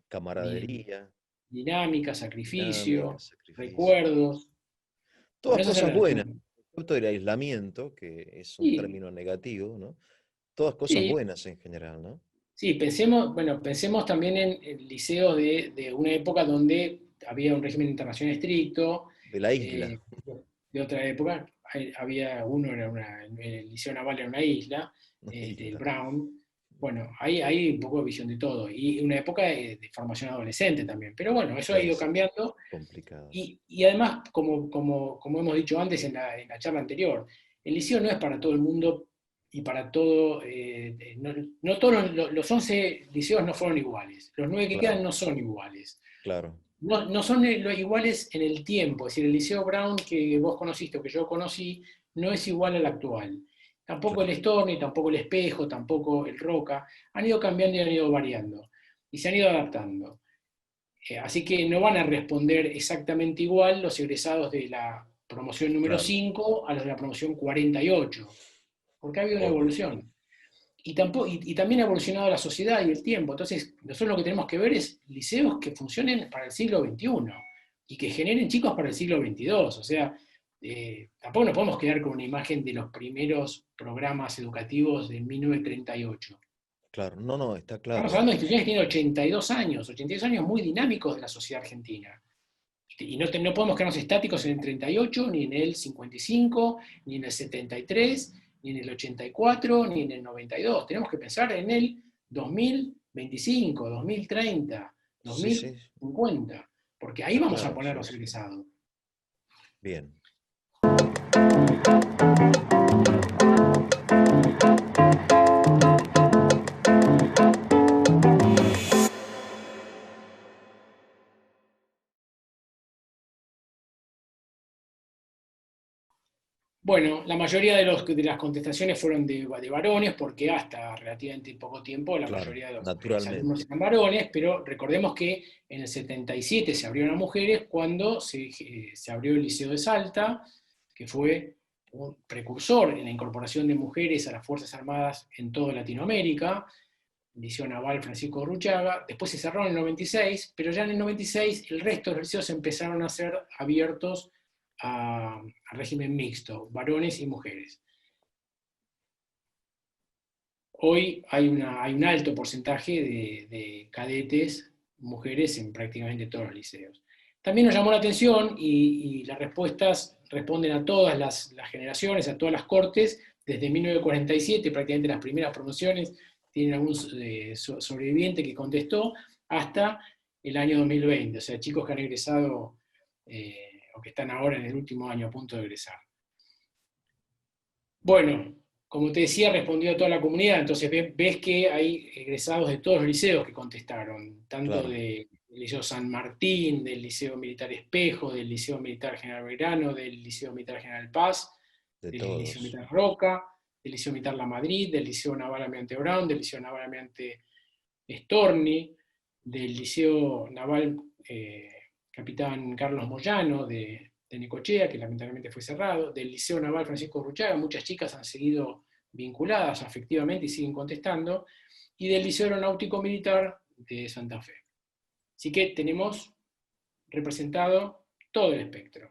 Camaradería, dinámica, dinámica, sacrificio, sacrificio. recuerdos. Todas Bueno, esas son cosas las... buenas. El concepto del aislamiento, que es un Sí, término negativo, ¿no? Todas cosas sí, buenas en general, ¿no? sí, pensemos, bueno, pensemos también en liceos de una época donde había un régimen internacional estricto, De la isla. eh, de otra época, había uno, el Liceo Naval era una isla, Una el isla. Brown. Bueno, hay un poco de visión de todo. Y una época de formación adolescente también. Pero bueno, eso ha Puede ido ser. cambiando. Complicado. Y además, como hemos dicho antes en la charla anterior, el liceo no es para todo el mundo y para todo. No todos los 11 liceos no fueron iguales. Los 9 que quedan Claro, no son iguales. claro, No son iguales en el tiempo, es decir, el Liceo Brown que vos conociste o que yo conocí no es igual al actual. Tampoco el claro. Storni, tampoco el Espejo, tampoco el Roca. Han ido cambiando y han ido variando. Y se han ido adaptando. Así que no van a responder exactamente igual los egresados de la promoción número Claro, 5 a los de la promoción 48, porque ha habido una obvio. evolución. Y también ha evolucionado la sociedad y el tiempo. Entonces, nosotros lo que tenemos que ver es liceos que funcionen para el siglo XXI y que generen chicos para el siglo XXII. O sea, tampoco nos podemos quedar con una imagen de los primeros programas educativos de 1938. Claro, no, no, está Estamos claro. hablando de instituciones que tienen 82 años muy dinámicos de la sociedad argentina. Y no podemos quedarnos estáticos en el 38, ni en el 55, ni en el 73, ni en el 84, ni en el 92. Tenemos que pensar en el 2025, 2030, Sí, sí, 2050, porque ahí está vamos a claro, poner sí, los sí. egresados. Bien. Bueno, la mayoría de las contestaciones fueron de varones, porque hasta relativamente poco tiempo la Claro, mayoría de los alumnos naturalmente. eran varones, pero recordemos que en el 77 se abrieron a mujeres cuando se abrió el Liceo de Salta, que fue un precursor en la incorporación de mujeres a las Fuerzas Armadas en toda Latinoamérica, el Liceo Naval Francisco Urruchaga. Después se cerró en el 96, pero ya en el 96 el resto de los liceos empezaron a ser abiertos a régimen mixto, varones y mujeres. Hoy hay un alto porcentaje de cadetes, mujeres, en prácticamente todos los liceos. También nos llamó la atención, y las respuestas responden a todas las generaciones, a todas las cortes, desde 1947, prácticamente las primeras promociones, tienen algún sobreviviente que contestó, hasta el año 2020, o sea, chicos que han egresado o que están ahora en el último año a punto de egresar. Bueno, como te decía, respondió a toda la comunidad, entonces ves que hay egresados de todos los liceos que contestaron, tanto Claro, del Liceo San Martín, del Liceo Militar Espejo, del Liceo Militar General Belgrano, del Liceo Militar General Paz, de del Liceo todos. Militar Roca, del Liceo Militar La Madrid, del Liceo Naval Almirante Brown, del Liceo Naval Almirante Storni, del Liceo Naval Capitán Carlos Moyano de Necochea, que lamentablemente fue cerrado, del Liceo Naval Francisco Urruchaga. Muchas chicas han seguido vinculadas afectivamente y siguen contestando, y del Liceo Aeronáutico Militar de Santa Fe. Así que tenemos representado todo el espectro.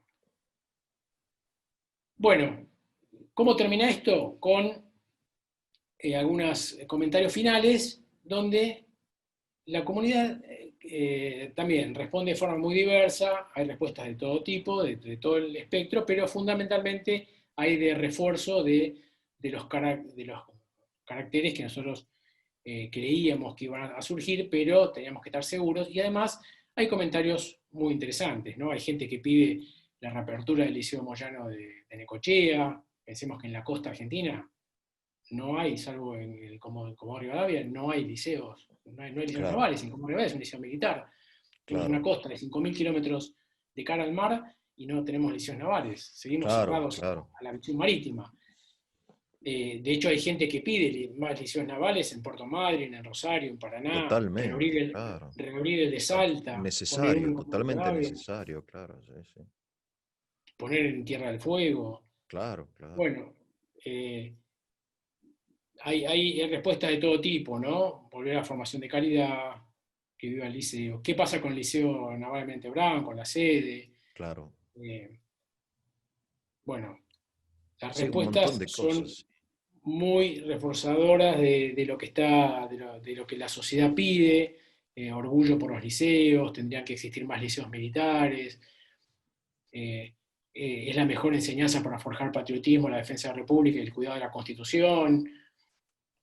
Bueno, ¿cómo termina esto? Con algunos comentarios finales, donde la comunidad también responde de forma muy diversa, hay respuestas de todo tipo, de todo el espectro, pero fundamentalmente hay de refuerzo de los caracteres que nosotros creíamos que iban a surgir, pero teníamos que estar seguros, y además hay comentarios muy interesantes, ¿no? Hay gente que pide la reapertura del Liceo Moyano de Necochea. Pensemos que en la costa argentina no hay, salvo en el Comodoro Rivadavia, no hay liceos, no hay liceos Claro, navales. En Comodoro Rivadavia es un liceo militar. Tenemos una claro, costa de 5.000 kilómetros de cara al mar y no tenemos liceos navales. Seguimos claro, cerrados claro. a la visión marítima. De hecho, hay gente que pide más liceos navales en Puerto Madryn, en Rosario, en Paraná, Totalmente, claro. reabrir el de Salta, poner uno Necesario, en Comodoro totalmente Rivadavia, necesario, claro, sí, sí. poner en Tierra del Fuego. Claro, claro. Bueno, hay respuestas de todo tipo, ¿no? Volver a la formación de calidad, que viva el liceo. ¿Qué pasa con el Liceo Naval Almirante Brown, con la sede? Claro. Eh, bueno, las Sí, un montón respuestas de son cosas. muy reforzadoras de lo que está, de lo que la sociedad pide. Orgullo por los liceos, tendrían que existir más liceos militares. eh, es la mejor enseñanza para forjar patriotismo, la defensa de la República y el cuidado de la Constitución.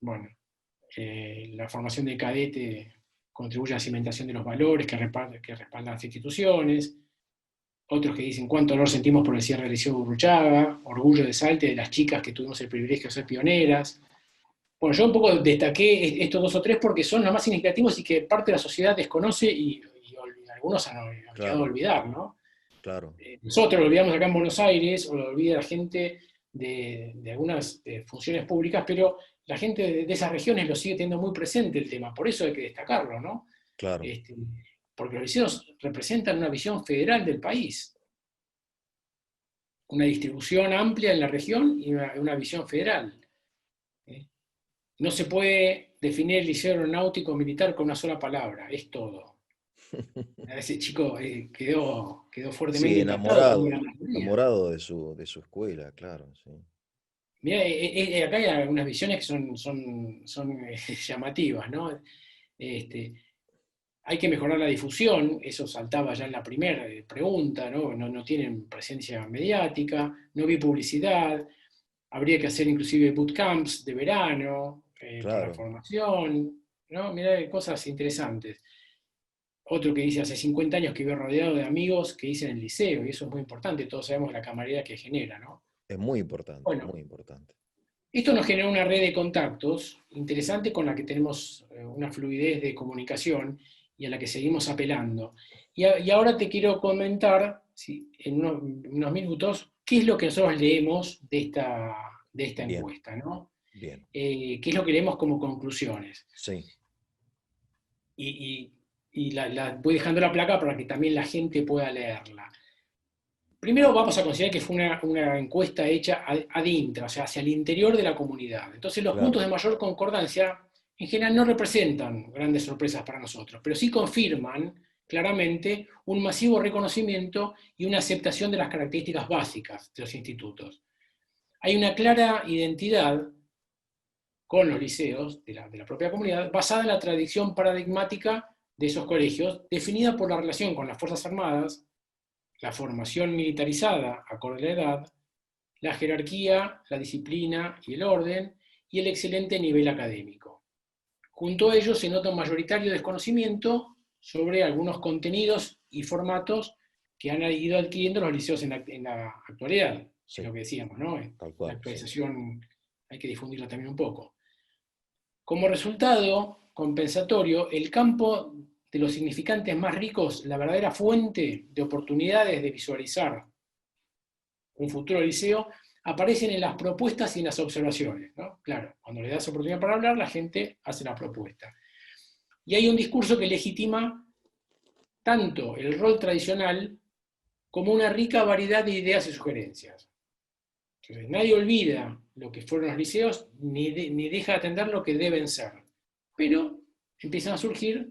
Bueno, la formación del cadete contribuye a la cimentación de los valores que respaldan las instituciones. Otros que dicen cuánto dolor sentimos por el cierre del Liceo Urruchaga, orgullo de Salta de las chicas que tuvimos el privilegio de ser pioneras. Bueno, yo un poco destaqué estos dos o tres porque son los más significativos y que parte de la sociedad desconoce, y algunos han quedado a Claro, olvidar, ¿no? claro, Nosotros lo olvidamos acá en Buenos Aires, o lo olvida la gente de algunas funciones públicas, pero la gente de esas regiones lo sigue teniendo muy presente el tema, por eso hay que destacarlo, ¿no? claro, Este, porque los liceos representan una visión federal del país, una distribución amplia en la región y una visión federal. ¿eh? No se puede definir el liceo aeronáutico militar con una sola palabra, es todo. Ese chico quedó Sí, fuertemente impactado, como enamorado, la mayoría. enamorado de su escuela, claro, sí. Mirá, acá hay algunas visiones que son llamativas, ¿no? Este, hay que mejorar la difusión, eso saltaba ya en la primera pregunta, ¿no? No tienen presencia mediática, no vi publicidad, habría que hacer inclusive bootcamps de verano para Claro, formación, ¿no? Mirá, cosas interesantes. Otro que dice, hace 50 años que vivo rodeado de amigos que dicen el liceo, y eso es muy importante, todos sabemos la camaradería que genera, ¿no? es muy importante, Bueno, muy importante. esto nos genera una red de contactos interesante con la que tenemos una fluidez de comunicación y a la que seguimos apelando. Y ahora te quiero comentar, en unos minutos, qué es lo que nosotros leemos de esta Bien, encuesta, ¿no? bien, Qué es lo que leemos como conclusiones. sí, Y la voy dejando la placa para que también la gente pueda leerla. Primero vamos a considerar que fue una encuesta hecha ad intra, o sea, hacia el interior de la comunidad. Entonces los puntos claro, de mayor concordancia en general no representan grandes sorpresas para nosotros, pero sí confirman claramente un masivo reconocimiento y una aceptación de las características básicas de los institutos. Hay una clara identidad con los liceos de la propia comunidad, basada en la tradición paradigmática de esos colegios, definida por la relación con las Fuerzas Armadas, la formación militarizada acorde a la edad, la jerarquía, la disciplina y el orden, y el excelente nivel académico. Junto a ello se nota un mayoritario desconocimiento sobre algunos contenidos y formatos que han ido adquiriendo los liceos en la actualidad, es lo sí, que decíamos, ¿no? tal La cual, sí. actualización hay que difundirla también un poco. Como resultado compensatorio, el campo de los significantes más ricos, la verdadera fuente de oportunidades de visualizar un futuro liceo, aparecen en las propuestas y en las observaciones, ¿no? Claro, cuando le das oportunidad para hablar, la gente hace la propuesta. Y hay un discurso que legitima tanto el rol tradicional como una rica variedad de ideas y sugerencias. Entonces, nadie olvida lo que fueron los liceos ni deja de atender lo que deben ser. Pero empiezan a surgir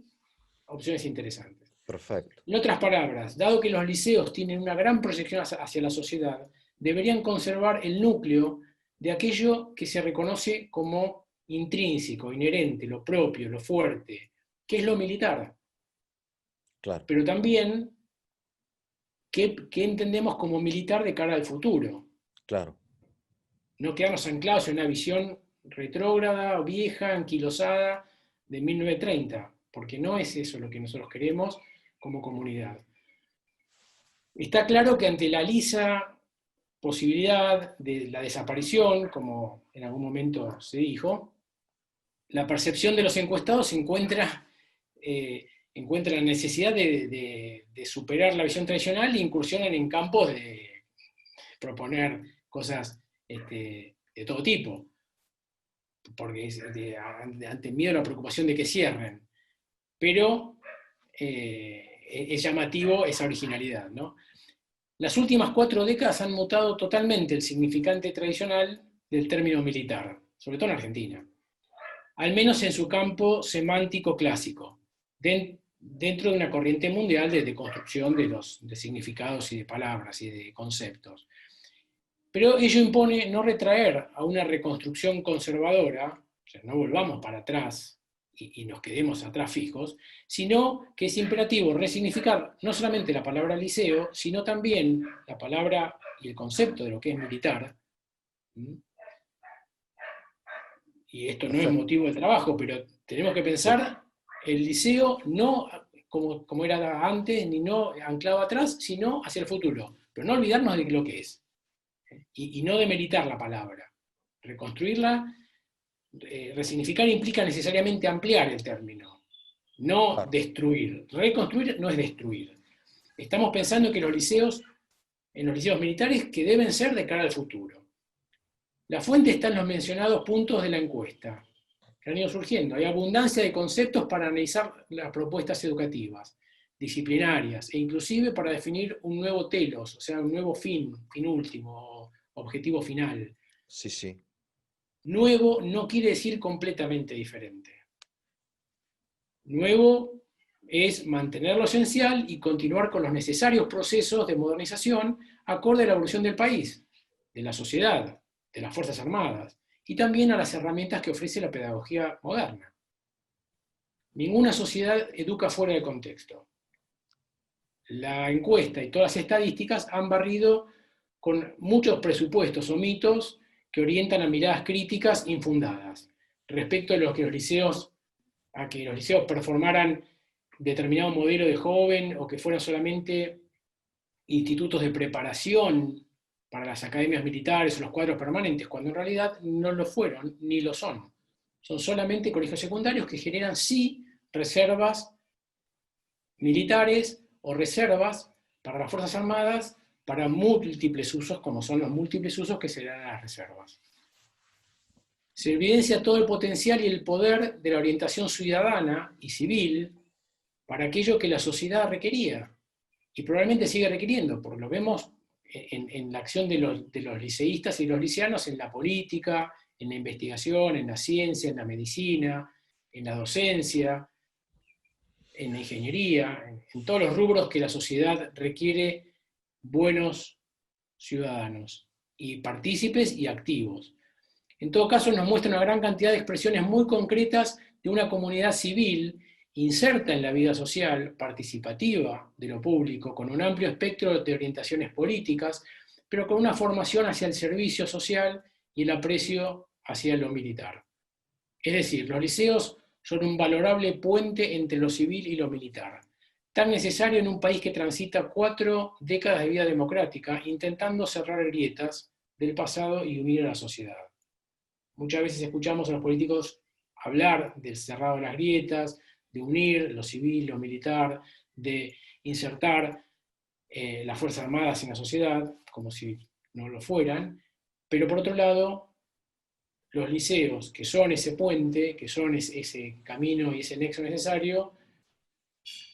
opciones interesantes. Perfecto, En otras palabras, dado que los liceos tienen una gran proyección hacia la sociedad, deberían conservar el núcleo de aquello que se reconoce como intrínseco, inherente, lo propio, lo fuerte, que es lo militar, claro, pero también qué entendemos como militar de cara al futuro. claro, No quedarnos anclados en una visión retrógrada, vieja, anquilosada de 1930, porque no es eso lo que nosotros queremos como comunidad. Está claro que ante la lisa posibilidad de la desaparición, como en algún momento se dijo, la percepción de los encuestados encuentra la necesidad de superar la visión tradicional e incursionan en campos de proponer cosas de todo tipo, porque ante miedo a la preocupación de que cierren. Pero es llamativo esa originalidad, ¿no? Las últimas 4 décadas han mutado totalmente el significante tradicional del término militar, sobre todo en Argentina, al menos en su campo semántico clásico, dentro de una corriente mundial de construcción de significados y de palabras y de conceptos. Pero ello impone no retraer a una reconstrucción conservadora, o sea, no volvamos para atrás y nos quedemos atrás fijos, sino que es imperativo resignificar no solamente la palabra liceo, sino también la palabra y el concepto de lo que es militar. Y esto no es perfecto, motivo de trabajo, pero tenemos que sí, pensar el liceo no como era antes, ni no anclado atrás, sino hacia el futuro. Pero no olvidarnos de lo que es. Y no demeritar la palabra. Reconstruirla, resignificar implica necesariamente ampliar el término, no claro, destruir. Reconstruir no es destruir. Estamos pensando que en los liceos militares, que deben ser de cara al futuro. La fuente está en los mencionados puntos de la encuesta que han ido surgiendo. Hay abundancia de conceptos para analizar las propuestas educativas, disciplinarias, e inclusive para definir un nuevo telos, o sea, un nuevo fin último, objetivo final. sí, sí, Nuevo no quiere decir completamente diferente. Nuevo es mantener lo esencial y continuar con los necesarios procesos de modernización acorde a la evolución del país, de la sociedad, de las Fuerzas Armadas, y también a las herramientas que ofrece la pedagogía moderna. Ninguna sociedad educa fuera de contexto. La encuesta y todas las estadísticas han barrido con muchos presupuestos o mitos que orientan a miradas críticas infundadas respecto a que los liceos performaran determinado modelo de joven o que fueran solamente institutos de preparación para las academias militares o los cuadros permanentes, cuando en realidad no lo fueron ni lo son. Son solamente colegios secundarios que generan sí reservas militares o reservas para las Fuerzas Armadas para múltiples usos, como son los múltiples usos que se dan a las reservas. Se evidencia todo el potencial y el poder de la orientación ciudadana y civil para aquello que la sociedad requería, y probablemente sigue requiriendo, porque lo vemos en la acción de los liceístas y los liceanos en la política, en la investigación, en la ciencia, en la medicina, en la docencia, en la ingeniería, en todos los rubros que la sociedad requiere buenos ciudadanos, y partícipes y activos. En todo caso, nos muestra una gran cantidad de expresiones muy concretas de una comunidad civil inserta en la vida social, participativa de lo público, con un amplio espectro de orientaciones políticas, pero con una formación hacia el servicio social y el aprecio hacia lo militar. Es decir, los liceos son un valorable puente entre lo civil y lo militar, tan necesario en un país que transita 4 décadas de vida democrática, intentando cerrar grietas del pasado y unir a la sociedad. Muchas veces escuchamos a los políticos hablar del cerrado de las grietas, de unir lo civil, lo militar, de insertar las Fuerzas Armadas en la sociedad, como si no lo fueran, pero por otro lado, los liceos, que son ese puente, que son ese camino y ese nexo necesario,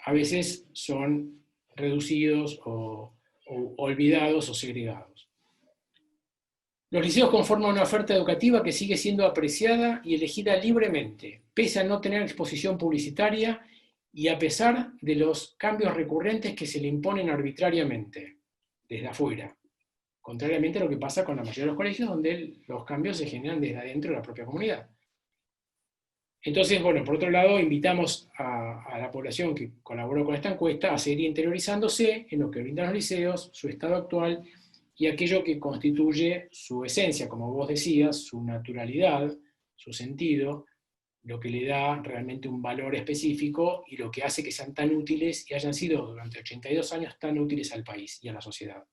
a veces son reducidos o olvidados o segregados. Los liceos conforman una oferta educativa que sigue siendo apreciada y elegida libremente, pese a no tener exposición publicitaria y a pesar de los cambios recurrentes que se le imponen arbitrariamente, desde afuera, contrariamente a lo que pasa con la mayoría de los colegios, donde los cambios se generan desde adentro de la propia comunidad. Entonces, bueno, por otro lado, invitamos a la población que colaboró con esta encuesta a seguir interiorizándose en lo que brindan los liceos, su estado actual y aquello que constituye su esencia, como vos decías, su naturalidad, su sentido, lo que le da realmente un valor específico y lo que hace que sean tan útiles y hayan sido durante 82 años tan útiles al país y a la sociedad.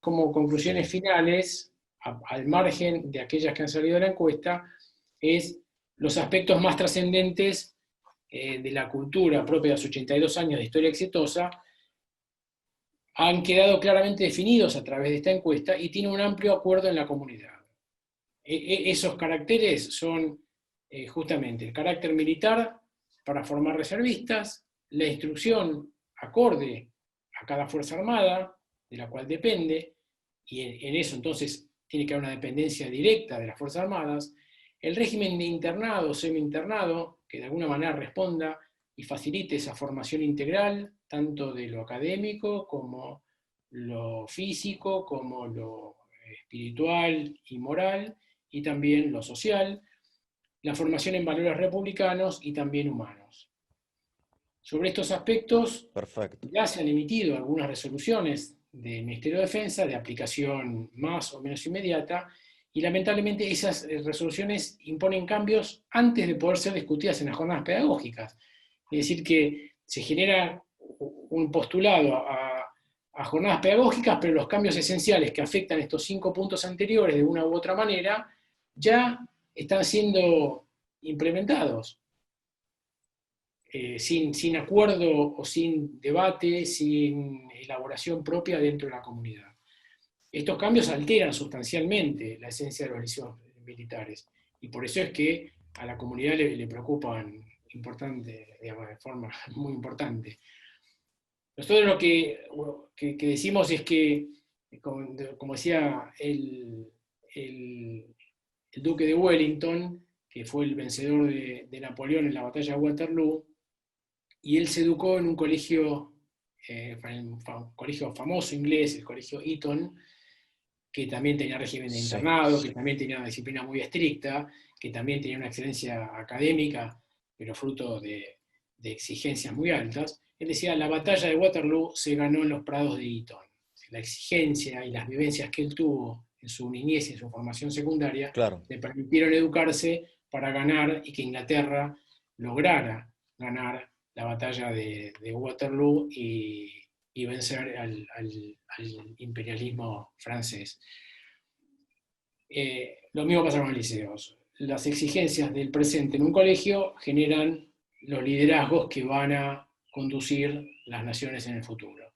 Como conclusiones finales, al margen de aquellas que han salido de la encuesta, es los aspectos más trascendentes de la cultura propia de los 82 años de historia exitosa han quedado claramente definidos a través de esta encuesta y tienen un amplio acuerdo en la comunidad. Esos caracteres son justamente el carácter militar para formar reservistas, la instrucción acorde a cada Fuerza Armada, de la cual depende, y en eso entonces tiene que haber una dependencia directa de las Fuerzas Armadas, el régimen de internado o semi-internado, que de alguna manera responda y facilite esa formación integral, tanto de lo académico como lo físico, como lo espiritual y moral, y también lo social, la formación en valores republicanos y también humanos. Sobre estos aspectos Perfecto. ya se han emitido algunas resoluciones del Ministerio de Defensa de aplicación más o menos inmediata, y lamentablemente esas resoluciones imponen cambios antes de poder ser discutidas en las jornadas pedagógicas. Es decir, que se genera un postulado a jornadas pedagógicas, pero los cambios esenciales que afectan estos 5 puntos anteriores de una u otra manera ya están siendo implementados. Sin acuerdo o sin debate, sin elaboración propia dentro de la comunidad. Estos cambios alteran sustancialmente la esencia de los liceos militares, y por eso es que a la comunidad le preocupan importante, digamos, de forma muy importante. Nosotros lo que decimos es que, como decía el duque de Wellington, que fue el vencedor de Napoleón en la batalla de Waterloo, y él se educó en un colegio, un colegio famoso inglés, el colegio Eton, que también tenía régimen de Sí, internado, que sí. también tenía una disciplina muy estricta, que también tenía una excelencia académica, pero fruto de exigencias muy altas. Él decía, la batalla de Waterloo se ganó en los prados de Eton. La exigencia y las vivencias que él tuvo en su niñez y en su formación secundaria Claro. le permitieron educarse para ganar y que Inglaterra lograra ganar la batalla de Waterloo y vencer al imperialismo francés. Lo mismo pasa con los liceos. Las exigencias del presente en un colegio generan los liderazgos que van a conducir las naciones en el futuro.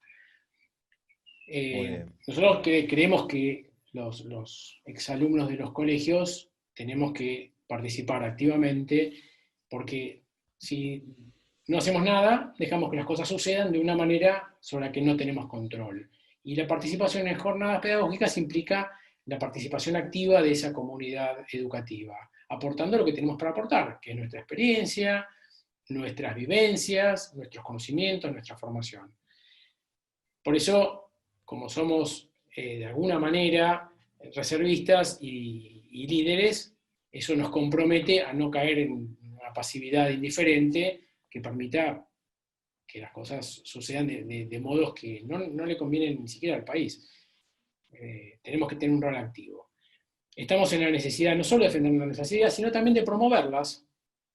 Muy bien. Nosotros creemos que los exalumnos de los colegios tenemos que participar activamente porque si no hacemos nada, dejamos que las cosas sucedan de una manera sobre la que no tenemos control. Y la participación en jornadas pedagógicas implica la participación activa de esa comunidad educativa, aportando lo que tenemos para aportar, que es nuestra experiencia, nuestras vivencias, nuestros conocimientos, nuestra formación. Por eso, como somos de alguna manera reservistas y líderes, eso nos compromete a no caer en una pasividad indiferente que permita que las cosas sucedan de modos que no le convienen ni siquiera al país. Tenemos que tener un rol activo. Estamos en la necesidad no solo de defender nuestras ideas, sino también de promoverlas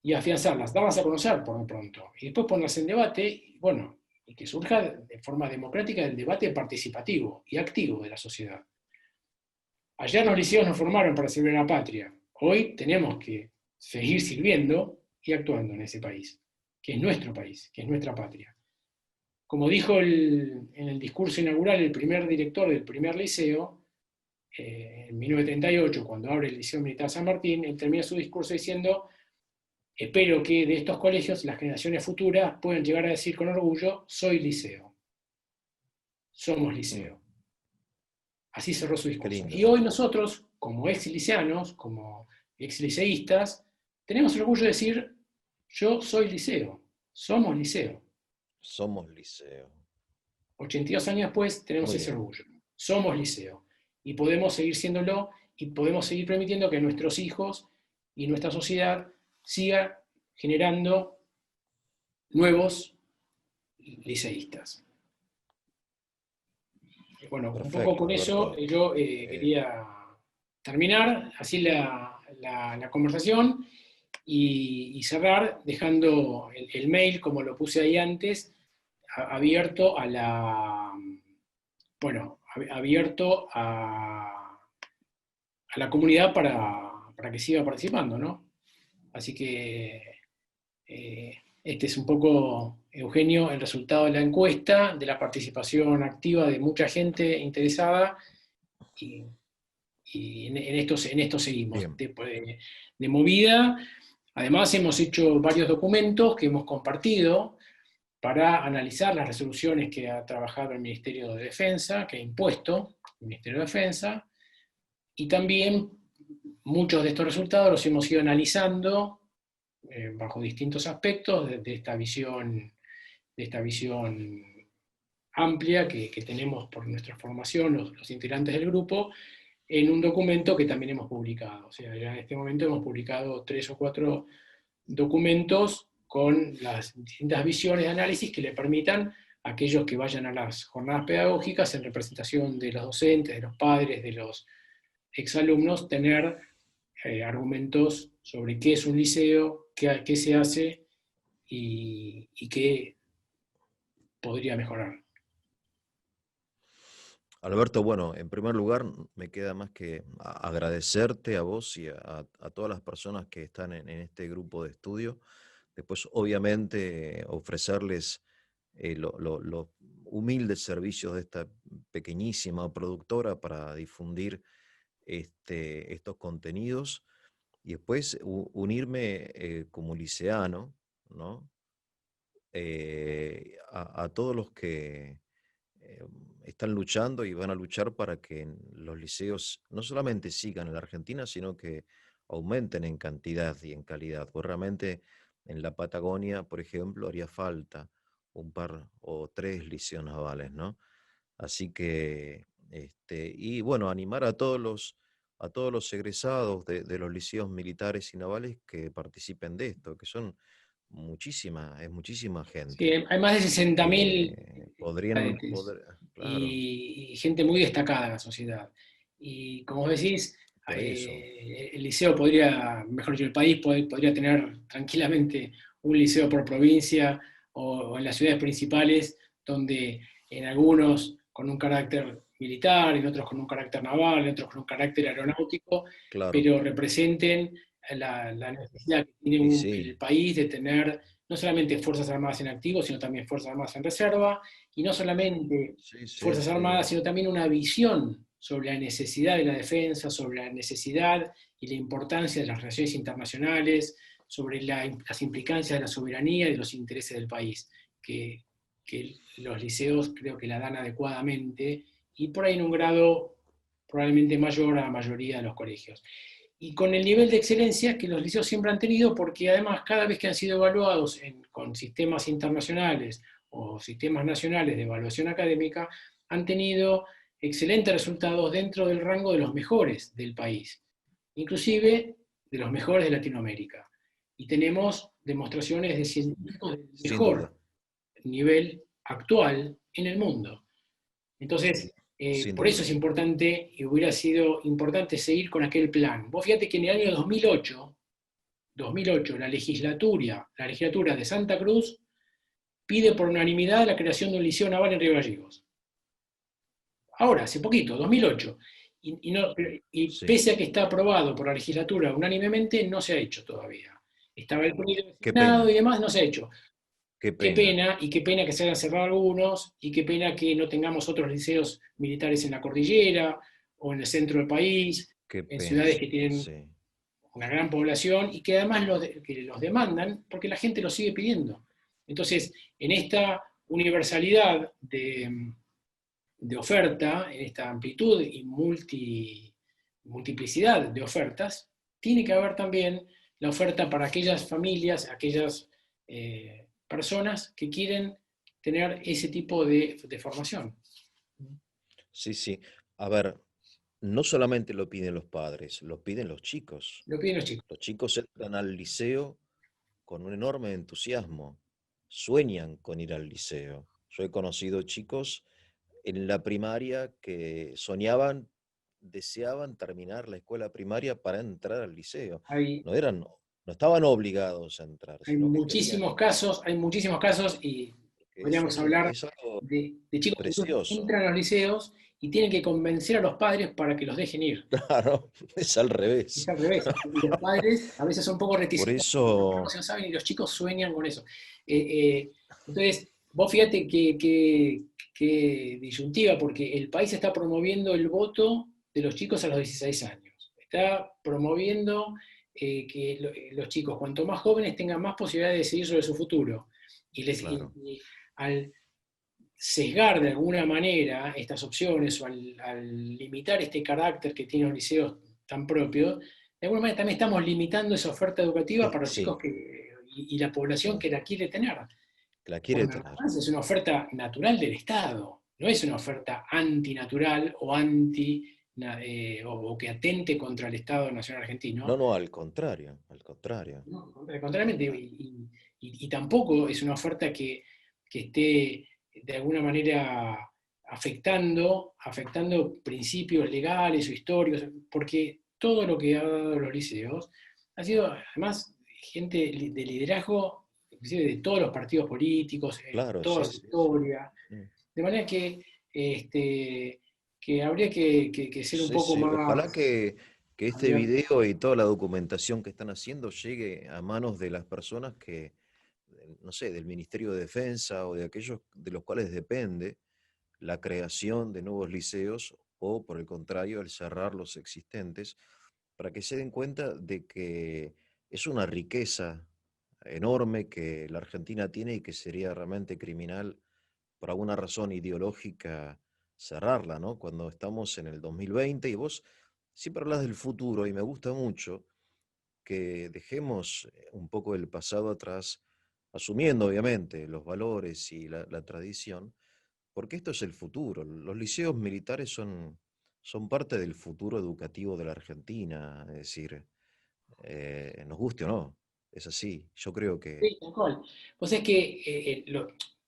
y afianzarlas, darlas a conocer por lo pronto, y después ponerlas en debate, y, bueno, y que surja de forma democrática el debate participativo y activo de la sociedad. Ayer los liceos nos formaron para servir a la patria. Hoy tenemos que seguir sirviendo y actuando en ese país, que es nuestro país, que es nuestra patria. Como dijo en el discurso inaugural el primer director del primer liceo, en 1938, cuando abre el Liceo Militar San Martín, él termina su discurso diciendo: espero que de estos colegios las generaciones futuras puedan llegar a decir con orgullo, soy liceo, somos Mm, liceo. Así cerró su qué discurso. Y lindo. hoy nosotros, como ex liceanos, como ex liceístas, tenemos el orgullo de decir, yo soy liceo, somos liceo. Somos liceo. 82 años después tenemos Muy ese bien. orgullo. Somos liceo. Y podemos seguir siéndolo y podemos seguir permitiendo que nuestros hijos y nuestra sociedad siga generando nuevos liceístas. Bueno, un poco Perfecto, con eso Alberto. yo Eh, quería terminar así la conversación y cerrar dejando el mail, como lo puse ahí antes, abierto a bueno, abierto a la comunidad para que siga participando, ¿no? Así que este es un poco, Eugenio, el resultado de la encuesta, de la participación activa de mucha gente interesada y, y en esto seguimos, bien. de movida. Además hemos hecho varios documentos que hemos compartido para analizar las resoluciones que ha trabajado el Ministerio de Defensa, que ha impuesto el Ministerio de Defensa, y también muchos de estos resultados los hemos ido analizando bajo distintos aspectos de esta visión amplia que tenemos por nuestra formación, los integrantes del grupo, en un documento que también hemos publicado. O sea, ya en este momento hemos publicado 3 o 4 documentos con las distintas visiones de análisis que le permitan a aquellos que vayan a las jornadas pedagógicas en representación de los docentes, de los padres, de los exalumnos, tener argumentos sobre qué es un liceo, qué se hace y qué podría mejorar. Alberto, bueno, en primer lugar, me queda más que agradecerte a vos y a todas las personas que están en este grupo de estudio. Después, obviamente, ofrecerles los humildes servicios de esta pequeñísima productora para difundir estos contenidos y después unirme como liceano, ¿no? A todos los que eh, están luchando y van a luchar para que los liceos no solamente sigan en la Argentina, sino que aumenten en cantidad y en calidad. Pues realmente En la Patagonia, por ejemplo, haría falta un par o tres liceos navales, ¿no? Así que, y bueno, animar a todos los egresados de los liceos militares y navales que participen de esto, que son es muchísima Sí, gente. hay más de 60.000 Podrían, claro, y gente muy destacada en la sociedad. Y como vos decís, por eso, el liceo podría, mejor dicho, el país podría tener tranquilamente un liceo por provincia o en las ciudades principales, donde en algunos con un carácter militar, en otros con un carácter naval, en otros con un carácter aeronáutico, claro. pero representen la necesidad que tiene Y el sí, país de tener no solamente Fuerzas Armadas en activo, sino también Fuerzas Armadas en reserva, y no solamente sí, sí, Fuerzas sí, Armadas, sino también una visión sobre la necesidad de la defensa, sobre la necesidad y la importancia de las relaciones internacionales, sobre las implicancias de la soberanía y de los intereses del país, que los liceos creo que la dan adecuadamente y por ahí en un grado probablemente mayor a la mayoría de los colegios y con el nivel de excelencia que los liceos siempre han tenido, porque además cada vez que han sido evaluados con sistemas internacionales o sistemas nacionales de evaluación académica, han tenido excelentes resultados dentro del rango de los mejores del país, inclusive de los mejores de Latinoamérica. Y tenemos demostraciones de científicos del sin duda, mejor nivel actual en el mundo. Entonces, sin por eso duda. es importante y hubiera sido importante seguir con aquel plan. Vos fíjate que en el año 2008 la legislatura de Santa Cruz pide por unanimidad la creación de un liceo naval en Río Gallegos. Ahora, hace poquito, 2008. Y Sí, pese a que está aprobado por la legislatura unánimemente, no se ha hecho todavía. Estaba el proyecto del qué Senado y pena, demás, no se ha hecho. qué Qué pena, pena, y qué pena que se hayan cerrado algunos, y qué pena que no tengamos otros liceos militares en la cordillera o en el centro del país, qué en pena, ciudades que tienen sí. una gran población y que además que los demandan porque la gente los sigue pidiendo. Entonces, en esta universalidad de oferta, en esta amplitud y multiplicidad de ofertas, tiene que haber también la oferta para aquellas familias, aquellas personas que quieren tener ese tipo de formación. Sí, sí. A ver, no solamente lo piden los padres, lo piden los chicos. Lo piden los chicos. Los chicos entran al liceo con un enorme entusiasmo, sueñan con ir al liceo. Yo he conocido chicos en la primaria que soñaban, deseaban terminar la escuela primaria para entrar al liceo. Hay, No estaban obligados a entrar, sino que querían entrar. hay muchísimos casos y Que podríamos hablar es algo de chicos que incluso precioso. entran a los liceos y tienen que convencer a los padres para que los dejen ir. Claro, es al Es revés. al revés. Y los padres a veces son un poco Por reticentes, no eso, se saben y los chicos sueñan con eso. Entonces, vos fíjate que disyuntiva, porque el país está promoviendo el voto de los chicos a los 16 años. Está promoviendo que los chicos, cuanto más jóvenes, tengan más posibilidades de decidir sobre su futuro. claro, Y al sesgar de alguna manera estas opciones o al limitar este carácter que tienen los liceos tan propios, de alguna manera también estamos limitando esa oferta educativa para los chicos sí, y la población sí, que la quiere tener. la quiere Porque tener. además es una oferta natural del Estado, no es una oferta antinatural o o que atente contra el Estado Nacional No, Argentino. no, al contrario, al contrario. No, contrariamente, y tampoco es una oferta que esté de alguna manera afectando principios legales o históricos, porque todo lo que ha dado los liceos ha sido además gente de liderazgo, inclusive de todos los partidos políticos, en Claro, toda sí, su sí, sí. historia, Mm. de manera que habría que ser un Sí, poco sí. Ojalá más que este abiertos. video y toda la documentación que están haciendo llegue a manos de las personas que, no sé, del Ministerio de Defensa o de aquellos de los cuales depende la creación de nuevos liceos o, por el contrario, el cerrar los existentes, para que se den cuenta de que es una riqueza enorme que la Argentina tiene y que sería realmente criminal por alguna razón ideológica cerrarla, ¿no? Cuando estamos en el 2020 y vos siempre hablas del futuro y me gusta mucho que dejemos un poco el pasado atrás, asumiendo obviamente los valores y la tradición, porque esto es el futuro. Los liceos militares son parte del futuro educativo de la Argentina, es decir, nos guste o no, es así. Yo creo que, Sí, tal cual. Pues es que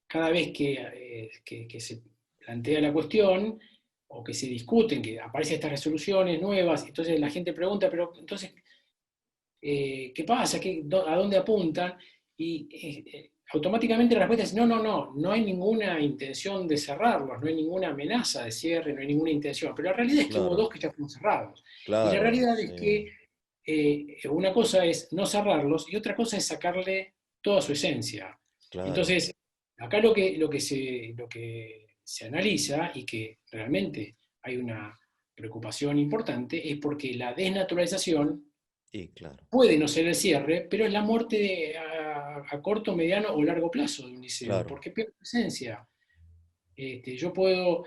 cada vez que se plantea la cuestión o que se discuten, que aparecen estas resoluciones nuevas, entonces la gente pregunta, pero entonces, ¿qué pasa? ¿A dónde apuntan? Y automáticamente la respuesta es, no, no, no, no hay ninguna intención de cerrarlos, no hay ninguna amenaza de cierre, no hay ninguna intención. Pero la realidad es que hubo claro, dos que ya fueron cerrados. Y la claro, realidad es sí, que una cosa es no cerrarlos y otra cosa es sacarle toda su esencia. claro, Entonces, acá lo que se analiza y que realmente hay una preocupación importante es porque la desnaturalización y claro, puede no ser el cierre, pero es la muerte a corto, mediano o largo plazo de un liceo, claro. porque pierde presencia. Yo puedo,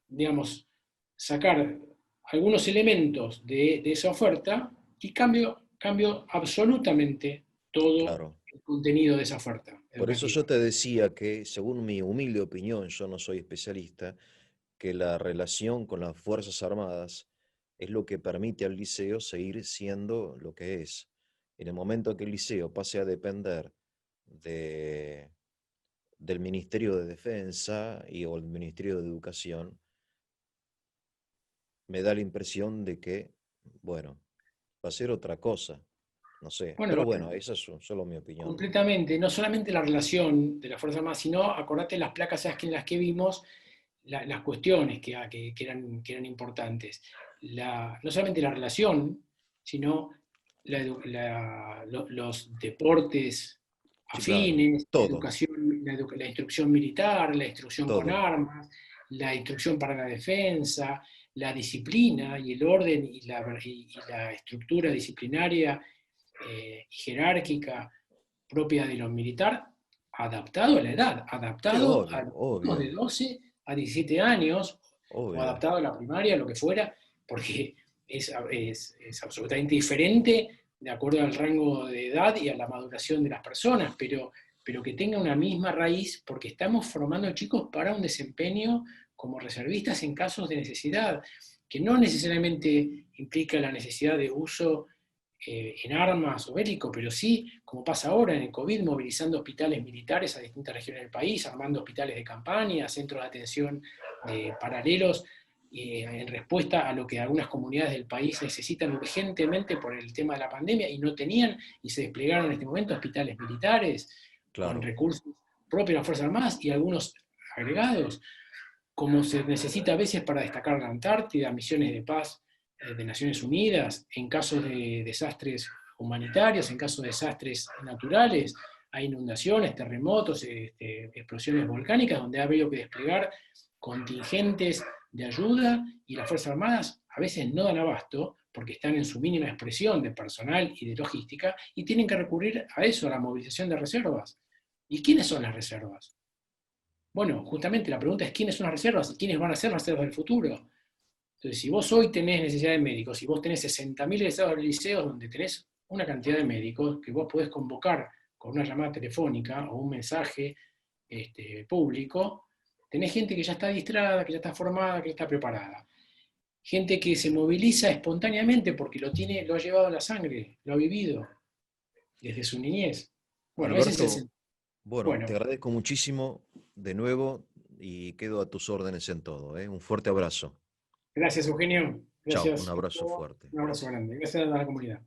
digamos, sacar algunos elementos de esa oferta y cambio absolutamente todo Claro. el contenido de esa oferta Por eso yo educativa. te decía que, según mi humilde opinión, yo no soy especialista, que la relación con las Fuerzas Armadas es lo que permite al liceo seguir siendo lo que es. En el momento que el liceo pase a depender de, del Ministerio de Defensa o el Ministerio de Educación, me da la impresión de que, bueno, va a ser otra cosa, no sé. Bueno, Pero bueno, esa es solo mi opinión. completamente, no solamente la relación de la Fuerza Armada, sino, acordate las placas esas en las que vimos las cuestiones que eran importantes. No solamente la relación, sino los deportes Sí, claro. afines, la Todo, educación, la instrucción militar, la instrucción con todo. armas, la instrucción para la defensa, la disciplina y el orden y la estructura disciplinaria y jerárquica propia de lo militar, adaptado a la edad, Sí, adaptado a obvio, los chicos de obvio, 12 a 17 años, o obvio. adaptado a la primaria, lo que fuera, porque es absolutamente diferente de acuerdo al rango de edad y a la maduración de las personas, pero que tenga una misma raíz, porque estamos formando chicos para un desempeño como reservistas en casos de necesidad, que no necesariamente implica la necesidad de uso en armas o bélico, pero sí, como pasa ahora en el COVID, movilizando hospitales militares a distintas regiones del país, armando hospitales de campaña, centros de atención paralelos, en respuesta a lo que algunas comunidades del país necesitan urgentemente por el tema de la pandemia y no tenían, y se desplegaron en este momento hospitales militares con Claro, recursos propios de las Fuerzas Armadas y algunos agregados, como se necesita a veces para destacar la Antártida, misiones de paz de Naciones Unidas, en casos de desastres humanitarios, en casos de desastres naturales, hay inundaciones, terremotos, explosiones volcánicas, donde ha habido que desplegar contingentes de ayuda y las Fuerzas Armadas a veces no dan abasto porque están en su mínima expresión de personal y de logística y tienen que recurrir a eso, a la movilización de reservas. ¿Y quiénes son las reservas? Bueno, justamente la pregunta es quiénes son las reservas y quiénes van a ser las reservas del futuro. Entonces, si vos hoy tenés necesidad de médicos, si vos tenés 60.000 egresados de liceos donde tenés una cantidad de médicos que vos podés convocar con una llamada telefónica o un mensaje público, tenés gente que ya está adiestrada, que ya está formada, que ya está preparada. Gente que se moviliza espontáneamente porque lo ha llevado a la sangre, lo ha vivido desde su niñez. Bueno, ese es el Alberto, sentido. bueno, te Bueno, agradezco muchísimo de nuevo y quedo a tus órdenes en todo, ¿eh? Un fuerte abrazo. gracias, Eugenio. Chao, un Gracias. abrazo fuerte. Un abrazo grande. Gracias a la comunidad.